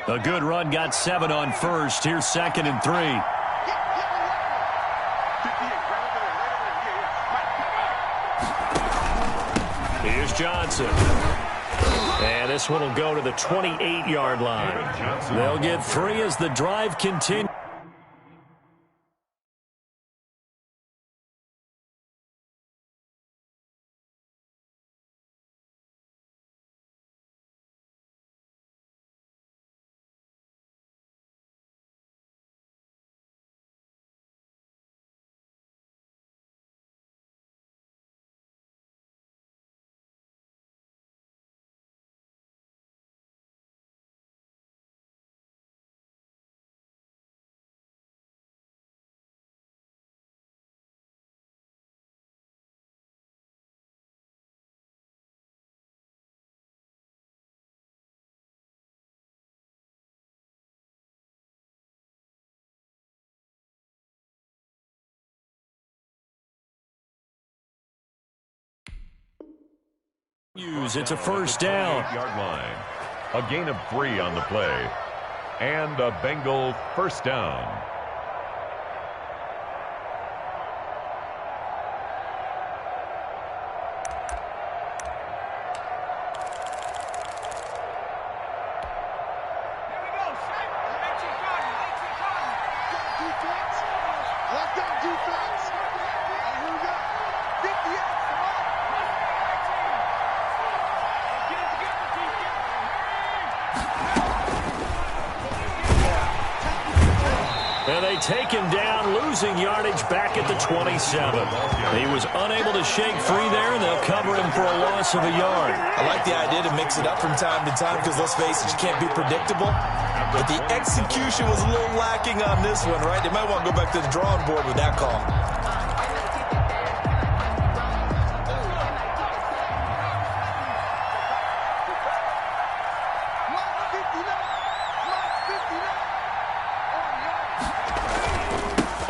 A good run got 7 on first. Here's 2nd and 3. Here's Johnson. And this one will go to the 28-yard line. They'll get 3 as the drive continues. It's a first down. 28-yard line. A gain of 3 on the play. And a Bengal first down. And they take him down, losing yardage back at the 27. He was unable to shake free there, and they'll cover him for a loss of a yard. I like the idea to mix it up from time to time because, let's face it, you can't be predictable. But the execution was a little lacking on this one, right? They might want to go back to the drawing board with that call.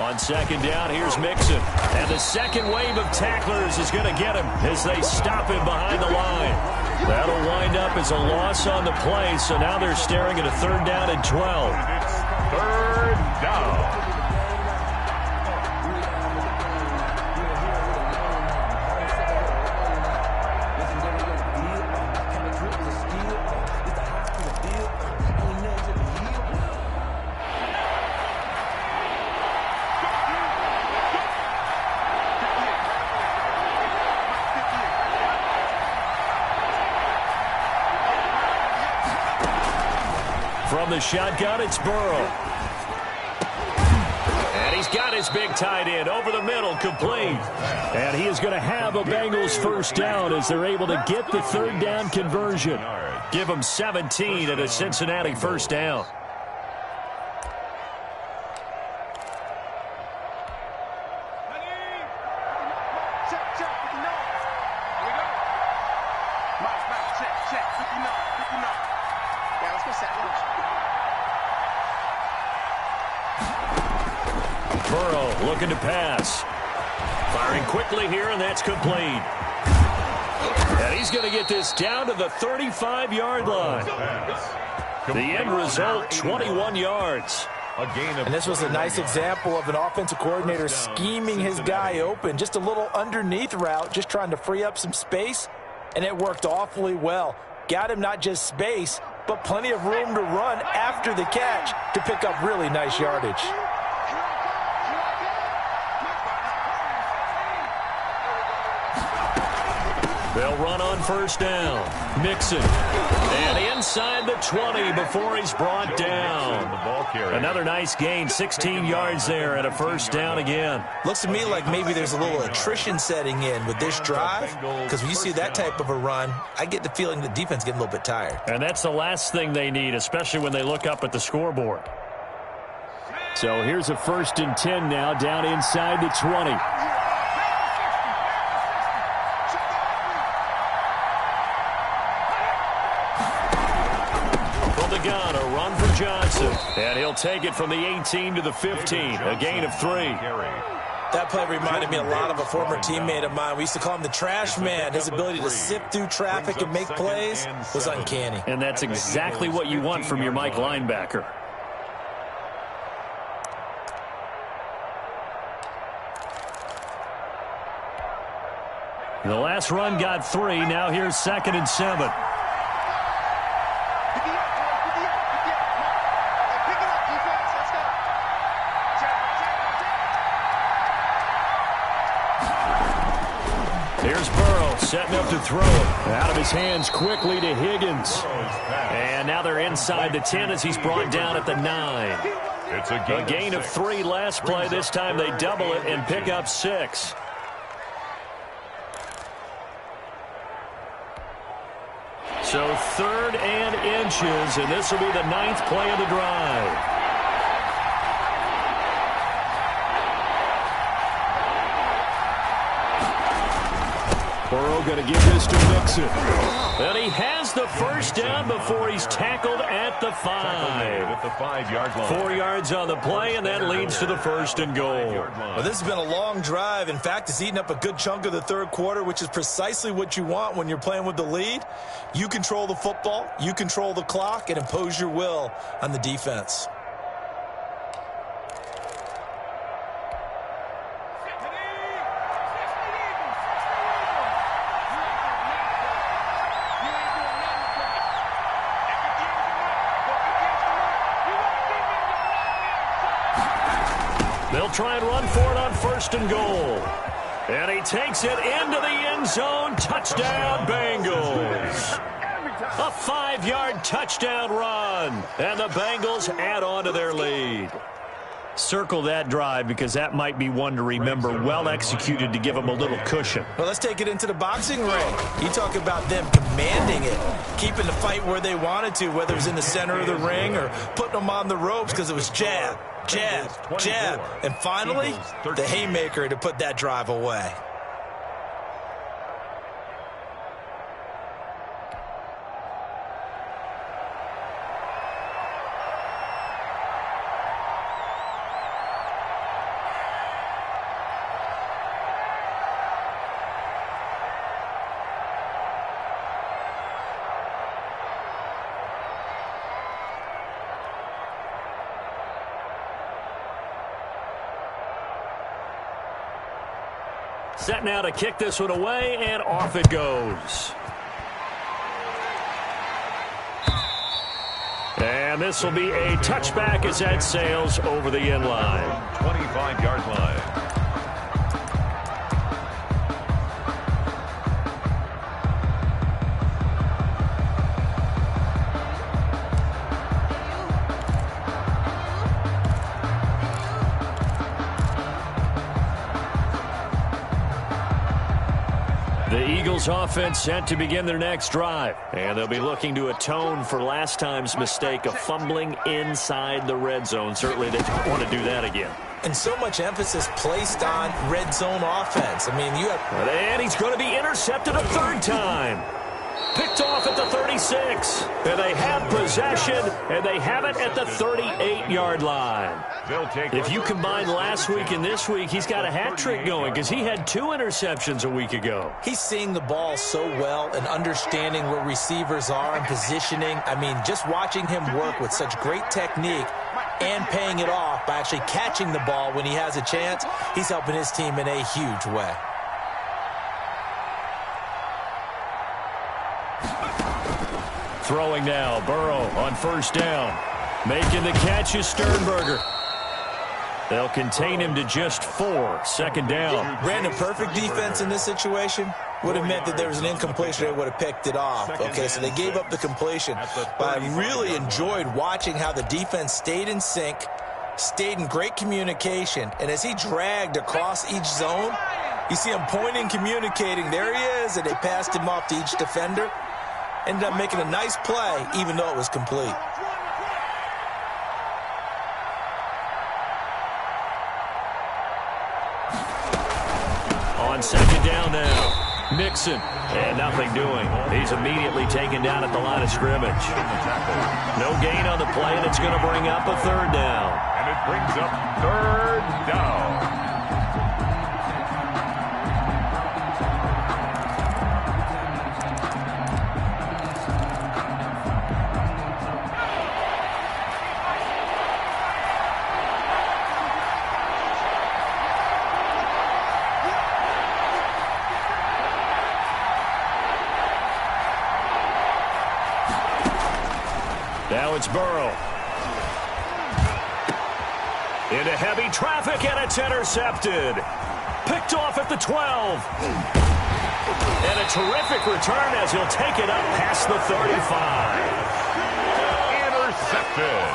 On second down, here's Mixon. And the second wave of tacklers is going to get him as they stop him behind the line. That'll wind up as a loss on the play, so now they're staring at a 3rd down and 12. It's 3rd down. From the shotgun, it's Burrow. And he's got his big tight end over the middle, complete. And he is going to have a Bengals first down as they're able to get the 3rd down conversion. Give them 17 at a Cincinnati first down. Burrow looking to pass. Firing quickly here, and that's complete. And he's going to get this down to the 35-yard line. The end result, 21 yards. And this was a nice example of an offensive coordinator scheming his guy open. Just a little underneath route, just trying to free up some space, and it worked awfully well. Got him not just space, but plenty of room to run after the catch to pick up really nice yardage. They'll run on first down. Mixon. And inside the 20 before he's brought down. Another nice gain, 16 yards there and a first down again. Looks to me like maybe there's a little attrition setting in with this drive, because when you see that type of a run, I get the feeling the defense getting a little bit tired. And that's the last thing they need, especially when they look up at the scoreboard. So here's a 1st and 10 now, down inside the 20. Gun, a run for Johnson, and he'll take it from the 18 to the 15, a gain of 3. That play reminded me a lot of a former teammate of mine. We used to call him the trash man. His ability to sift through traffic and make plays was uncanny. And that's exactly what you want from your Mike linebacker. The last run got 3. Now here's 2nd and 7. Here's Burrow setting up to throw. Out of his hands quickly to Higgins. And now they're inside the 10 as he's brought down at the 9. It's a gain of 3 last play. This time they double it and pick up 6. So 3rd and inches, and this will be the 9th play of the drive. Burrow going to give this to Mixon. And he has the first down before he's tackled at the 5. At the 5-yard line. 4 yards on the play, and that leads to the first and goal. Well, this has been a long drive. In fact, it's eaten up a good chunk of the third quarter, which is precisely what you want when you're playing with the lead. You control the football, you control the clock, and impose your will on the defense. They'll try and run for it on first and goal. And he takes it into the end zone. Touchdown, Bengals. A 5-yard touchdown run. And the Bengals add on to their lead. Circle that drive because that might be one to remember. Well executed to give them a little cushion. Well, let's take it into the boxing ring. You talk about them commanding it, keeping the fight where they wanted to, whether it was in the center of the ring or putting them on the ropes because it was jab, jab, jab. And finally, the haymaker to put that drive away. Set now to kick this one away, and off it goes. And this will be a touchback as that sails over the end line. 25-yard line. The Eagles offense set to begin their next drive. And they'll be looking to atone for last time's mistake of fumbling inside the red zone. Certainly they don't want to do that again. And so much emphasis placed on red zone offense. I mean, you have... And he's going to be intercepted a third time. Picked off at the 36. And they have possession, and they have it at the 38-yard line. If you combine last week and this week, he's got a hat trick going because he had 2 interceptions a week ago. He's seeing the ball so well and understanding where receivers are and positioning. I mean, just watching him work with such great technique and paying it off by actually catching the ball when he has a chance, he's helping his team in a huge way. Throwing now, Burrow on first down. Making the catch is Sternberger. They'll contain him to just 4. Second down. Brandon, perfect defense in this situation would have meant that there was an incompletion. They would have picked it off. Okay, so they gave up the completion. But I really enjoyed watching how the defense stayed in sync, stayed in great communication. And as he dragged across each zone, you see him pointing, communicating. There he is, and they passed him off to each defender. Ended up making a nice play, even though it was complete. On second down now, Mixon. And nothing doing. He's immediately taken down at the line of scrimmage. No gain on the play, and it's going to bring up a third down. And it brings up third down. Now it's Burrow. Into heavy traffic, and it's intercepted. Picked off at the 12. And a terrific return as he'll take it up past the 35. Intercepted.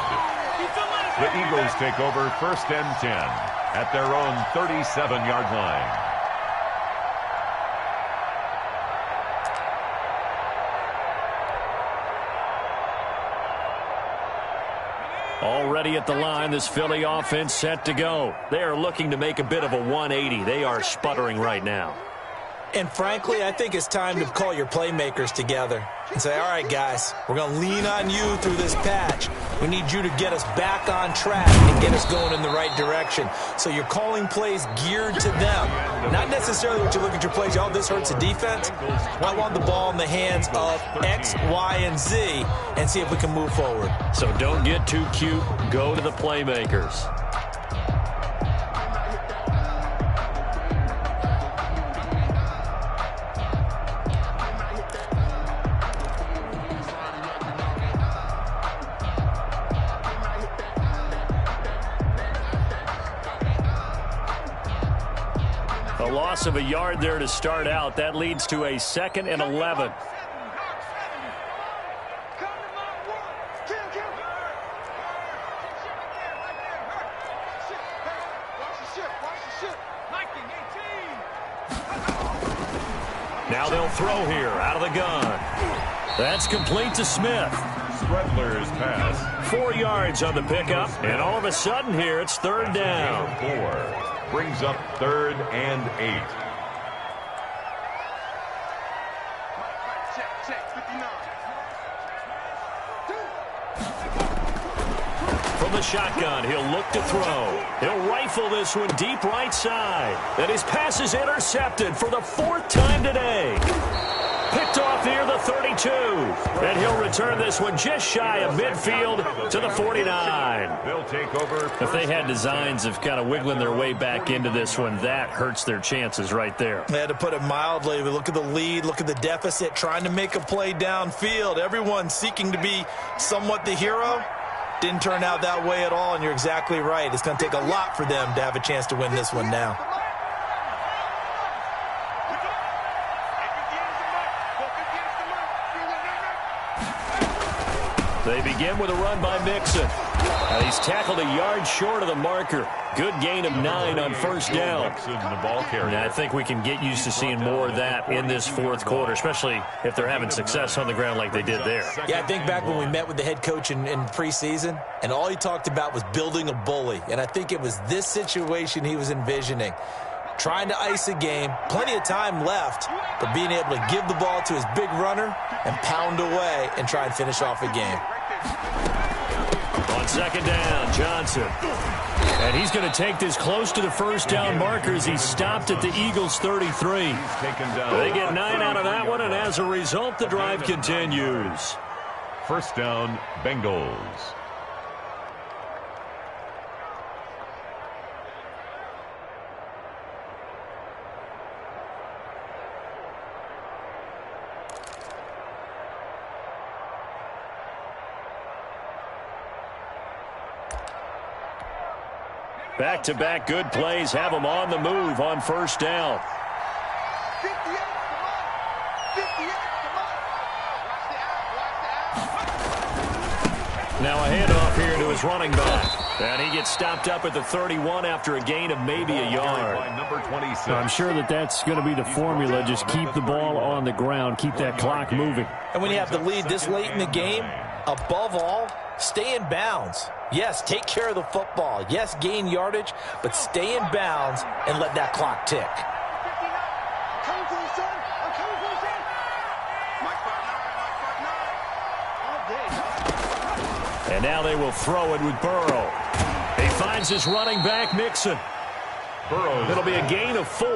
The Eagles take over first and 10 at their own 37-yard line. Already at the line, this Philly offense set to go. They are looking to make a bit of a 180. They are sputtering right now. And frankly, I think it's time to call your playmakers together and say, all right, guys, we're going to lean on you through this patch. We need you to get us back on track and get us going in the right direction. So you're calling plays geared to them. Not necessarily what you look at your plays, oh, this hurts the defense. I want the ball in the hands of X, Y, and Z and see if we can move forward. So don't get too cute. Go to the playmakers. A loss of a yard there to start out. That leads to a 2nd and 11. Now they'll throw here out of the gun. That's complete to Smith. Stredler's pass. 4 yards on the pickup, and all of a sudden here it's 3rd down. 4 brings up 3rd and 8. From the shotgun, he'll look to throw. He'll rifle this one deep right side. And his pass is intercepted for the 4th time today. Picked off near the 32. And he'll return this one just shy of midfield to the 49. They'll take over. If they had designs of kind of wiggling their way back into this one, that hurts their chances right there. They had to put it mildly. We look at the lead, look at the deficit, trying to make a play downfield. Everyone seeking to be somewhat the hero. Didn't turn out that way at all, and you're exactly right. It's going to take a lot for them to have a chance to win this one now. They begin with a run by Mixon. He's tackled a yard short of the marker. Good gain of 9 on 1st down. And I think we can get used to seeing more of that in this 4th quarter, especially if they're having success on the ground like they did there. Yeah, I think back when we met with the head coach in preseason, and all he talked about was building a bully. And I think it was this situation he was envisioning. Trying to ice a game, plenty of time left, but being able to give the ball to his big runner and pound away and try and finish off a game. On 2nd down, Johnson. And he's going to take this close to the 1st down marker as he stopped at the Eagles' 33. They get 9 out of that one, and as a result, the drive continues. 1st down, Bengals. Back-to-back good plays have them on the move on 1st down. Now a handoff here to his running back. And he gets stopped up at the 31 after a gain of maybe a yard. I'm sure that's going to be the formula. Just keep the ball on the ground. Keep that clock moving. And when you have the lead this late in the game, above all, stay in bounds. Yes, take care of the football. Yes, gain yardage, but stay in bounds and let that clock tick. And now they will throw it with Burrow. He finds his running back, Mixon. It'll be a gain of 4.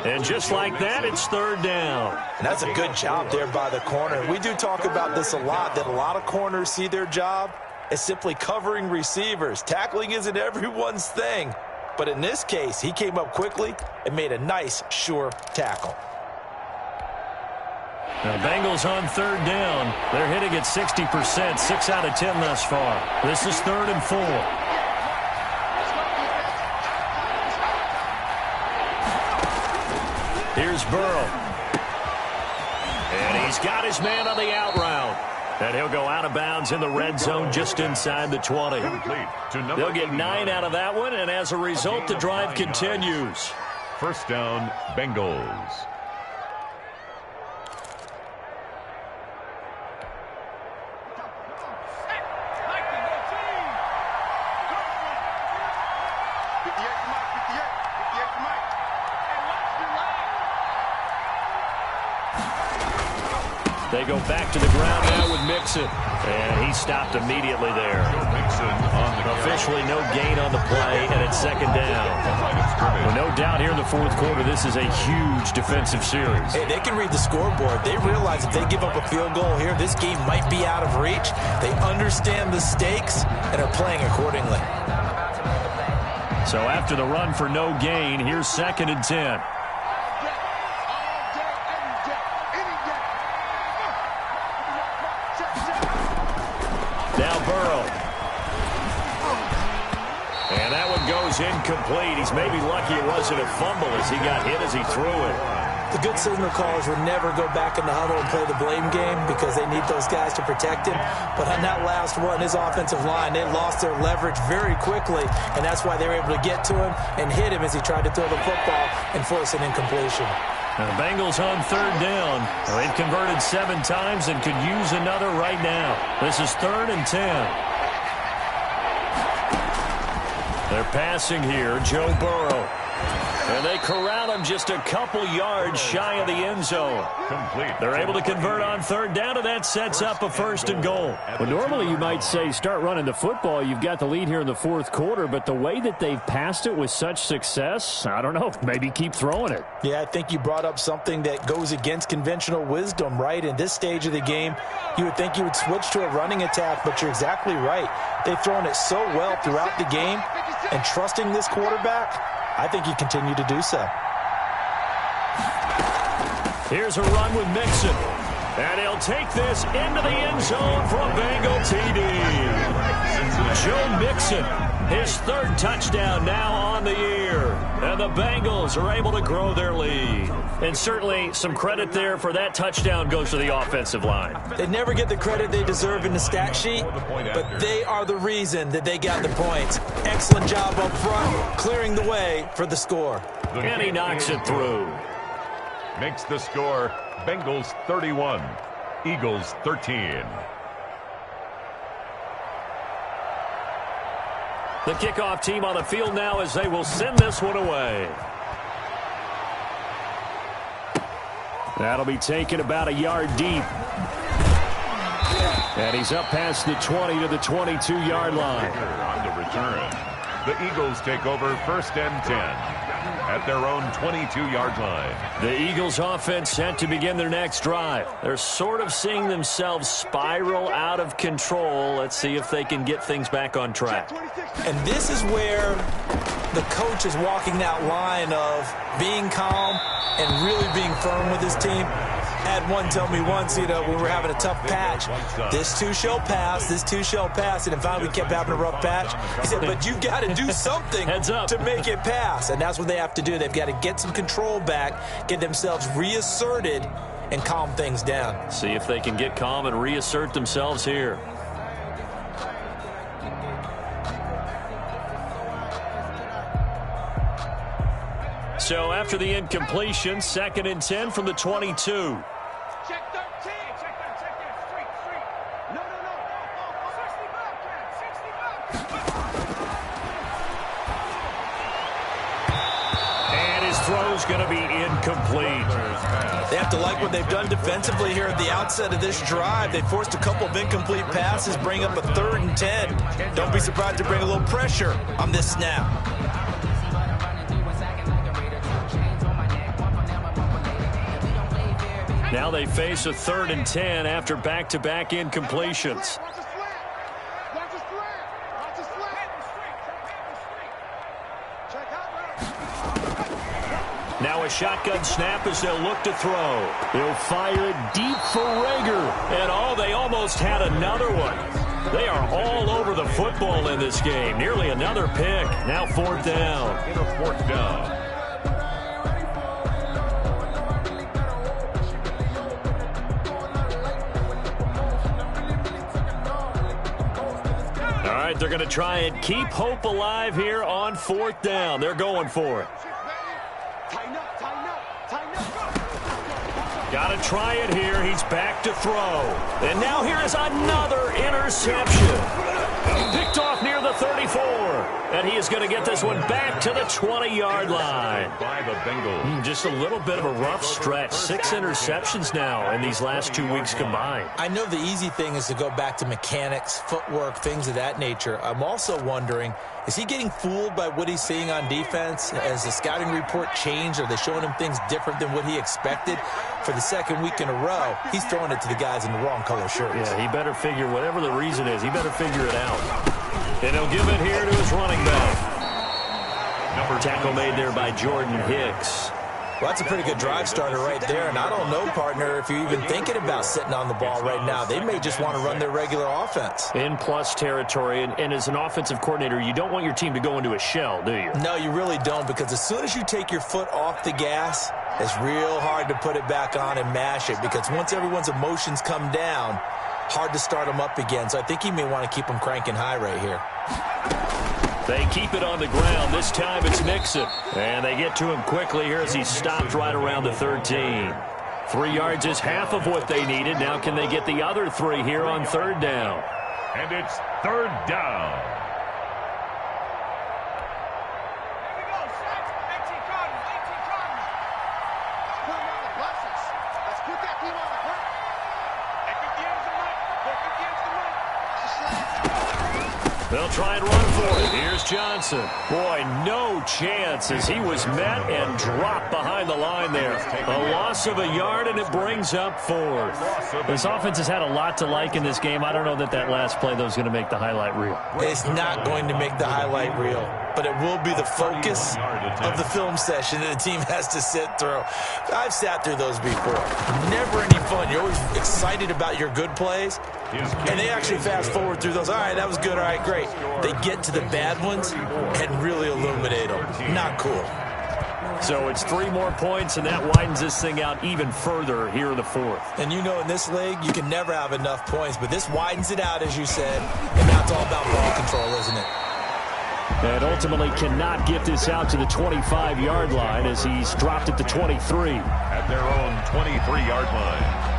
And just like that, it's 3rd down. And that's a good job there by the corner. We do talk about this a lot, that a lot of corners see their job as simply covering receivers. Tackling isn't everyone's thing. But in this case, he came up quickly and made a nice, sure tackle. Now, Bengals on 3rd down. They're hitting at 60%, 6 out of 10 thus far. This is 3rd and 4. Here's Burrow. And he's got his man on the out route. And he'll go out of bounds in the red zone just inside the 20. They'll get 9 out of that one, and as a result, the drive continues. 1st down, Bengals. They go back to the ground now with Mixon. And he stopped immediately there. Officially no gain on the play, and it's second down. Well, no doubt here in the fourth quarter, this is a huge defensive series. Hey, they can read the scoreboard. They realize if they give up a field goal here, this game might be out of reach. They understand the stakes and are playing accordingly. So after the run for no gain, here's 2nd and 10. Now Burrow. And that one goes incomplete. He's maybe lucky it wasn't a fumble as he got hit as he threw it. The good signal callers would never go back in the huddle and play the blame game because they need those guys to protect him. But on that last one, his offensive line, they lost their leverage very quickly, and that's why they were able to get to him and hit him as he tried to throw the football and force an incompletion. Now the Bengals on 3rd down. Well, they've converted 7 times and could use another right now. This is 3rd and 10. They're passing here, Joe Burrow. And they corral him just a couple yards shy of the end zone. They're able to convert on 3rd down, and that sets up a 1st and goal. Well, normally you might say start running the football. You've got the lead here in the fourth quarter, but the way that they've passed it with such success, I don't know, maybe keep throwing it. Yeah, I think you brought up something that goes against conventional wisdom, right? In this stage of the game, you would think you would switch to a running attack, but you're exactly right. They've thrown it so well throughout the game, and trusting this quarterback, I think you continue to do so. Here's a run with Mixon. And he'll take this into the end zone for a Bengal TD. Joe Mixon, his 3rd touchdown now on the year. And the Bengals are able to grow their lead. And certainly some credit there for that touchdown goes to the offensive line. They never get the credit they deserve in the stat sheet, but they are the reason that they got the points. Excellent job up front, clearing the way for the score. And he knocks it through. Makes the score Bengals 31, Eagles 13. The kickoff team on the field now as they will send this one away. That'll be taken about a yard deep. And he's up past the 20 to the 22-yard line. On the return, the Eagles take over 1st and 10 at their own 22-yard line. The Eagles offense set to begin their next drive. They're sort of seeing themselves spiral out of control. Let's see if they can get things back on track. And this is where the coach is walking that line of being calm and really being firm with his team. Had one tell me once, when we were having a tough patch, this too shall pass, this too shall pass. And finally we kept having a rough patch. He said, but you've got to do something to make it pass. And that's what they have to do. They've got to get some control back, get themselves reasserted, and calm things down. See if they can get calm and reassert themselves here. So after the incompletion, 2nd and 10 from the 22. And his throw's going to be incomplete. They have to like what they've done defensively here at the outset of this drive. They forced a couple of incomplete passes, bring up a 3rd and 10. Don't be surprised to bring a little pressure on this snap. Now they face a 3rd and 10 after back-to-back incompletions. Now a shotgun snap as they'll look to throw. They'll fire it deep for Rager. And they almost had another one. They are all over the football in this game. Nearly another pick. Now 4th down. In a 4th down. All right, they're going to try and keep hope alive here on 4th down. They're going for it. Got to try it here. He's back to throw. And now here is another interception. Picked off near the 34. And And he is going to get this one back to the 20-yard line. By the Bengals. Just a little bit of a rough stretch. 6 interceptions now in these last 2 weeks combined. I know the easy thing is to go back to mechanics, footwork, things of that nature. I'm also wondering, is he getting fooled by what he's seeing on defense? Has the scouting report changed? Are they showing him things different than what he expected? For the second week in a row, he's throwing it to the guys in the wrong color shirts. Yeah, he better figure, whatever the reason is, he better figure it out. And he'll give it here to his running back. Number tackle made there by Jordan Hicks. Well, that's a pretty good drive starter right there. And I don't know, partner, if you're even thinking about sitting on the ball right now. They may just want to run their regular offense. In plus territory, and as an offensive coordinator, you don't want your team to go into a shell, do you? No, you really don't, because as soon as you take your foot off the gas, it's real hard to put it back on and mash it, because once everyone's emotions come down, hard to start them up again. So I think he may want to keep them cranking high right here. They keep it on the ground. This time it's Nixon. And they get to him quickly here as he stopped right around the 13. 3 yards is half of what they needed. Now can they get the other 3 here on 3rd down? And it's 3rd down. They'll try and run for it. Here's Johnson. Boy, no chance as he was met and dropped behind the line there. A loss of a yard, and it brings up 4th. This offense has had a lot to like in this game. I don't know that last play, though, is going to make the highlight reel. It's not going to make the highlight reel, but it will be the focus of the film session that the team has to sit through. I've sat through those before. Never any fun. You're always excited about your good plays, and they actually fast forward through those. All right, that was good. All right, great. They get to the bad ones and really illuminate them. Not cool. So it's 3 more points, and that widens this thing out even further here in the 4th. And you know, in this league, you can never have enough points, but this widens it out, as you said, and now it's all about ball control, isn't it? And ultimately cannot get this out to the 25-yard line as he's dropped at the 23. At their own 23-yard line.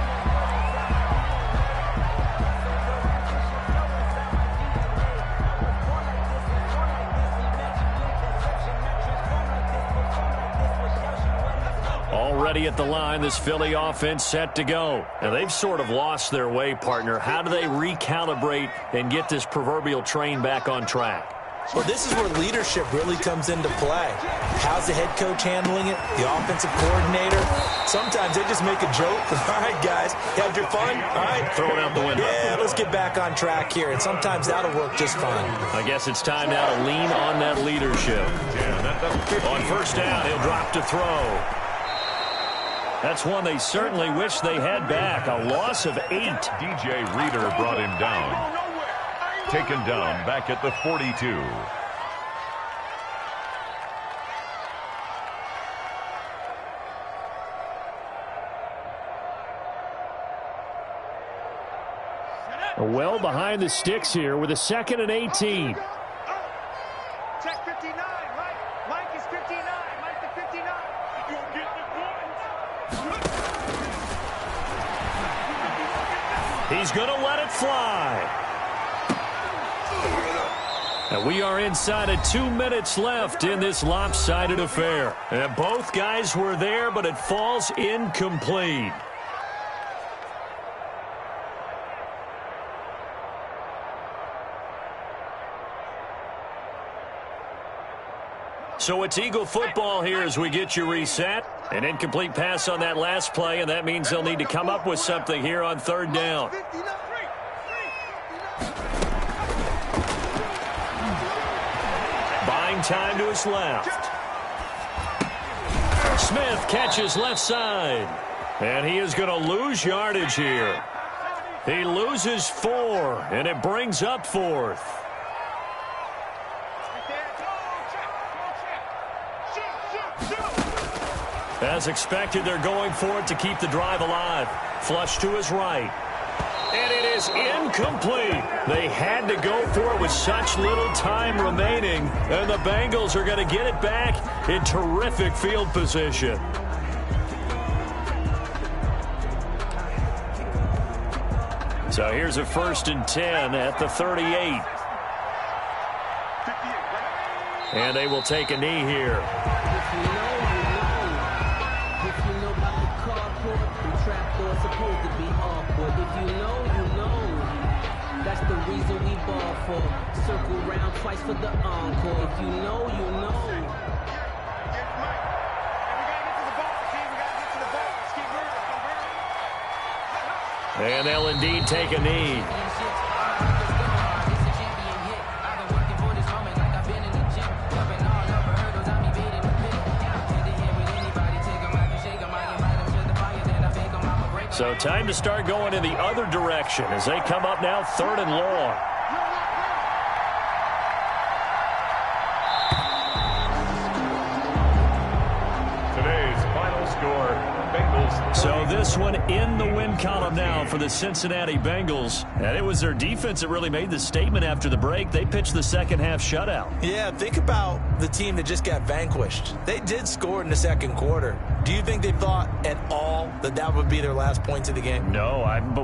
Already at the line, this Philly offense set to go. And they've sort of lost their way, partner. How do they recalibrate and get this proverbial train back on track? Well, this is where leadership really comes into play. How's the head coach handling it? The offensive coordinator? Sometimes they just make a joke. All right, guys, you had your fun? All right. Throw it out the window. Yeah, let's get back on track here. And sometimes that'll work just fine. I guess it's time now to lean on that leadership. On 1st down, he'll drop to throw. That's one they certainly wish they had back. A loss of 8. DJ Reader brought him down. Taken down back at the 42. Well behind the sticks here with a 2nd and 18. Check 59, right? Mike is 59. Mike the 59. You get the points. He's going to let it fly. And we are inside of 2 minutes left in this lopsided affair. And both guys were there, but it falls incomplete. So it's Eagle football here as we get you reset. An incomplete pass on that last play, and that means they'll need to come up with something here on 3rd down. Buying time to his left. Smith catches left side. And he is going to lose yardage here. He loses 4, and it brings up 4th. As expected, they're going for it to keep the drive alive. Flush to his right. And it is incomplete. They had to go for it with such little time remaining. And the Bengals are going to get it back in terrific field position. So here's a 1st and 10 at the 38. And they will take a knee here. If you know, you know. If you know about the carport, the trapdoor's supposed to be awkward. If you know, you know. That's the reason we ball for. Circle round twice for the encore. If you know, you know. And they'll indeed take a knee. So time to start going in the other direction as they come up now 3rd and long. Today's final score, Bengals. So this one in the win column now for the Cincinnati Bengals. And it was their defense that really made the statement after the break. They pitched the second half shutout. Yeah, think about the team that just got vanquished. They did score in the second quarter. Do you think they thought at all that that would be their last points of the game? No,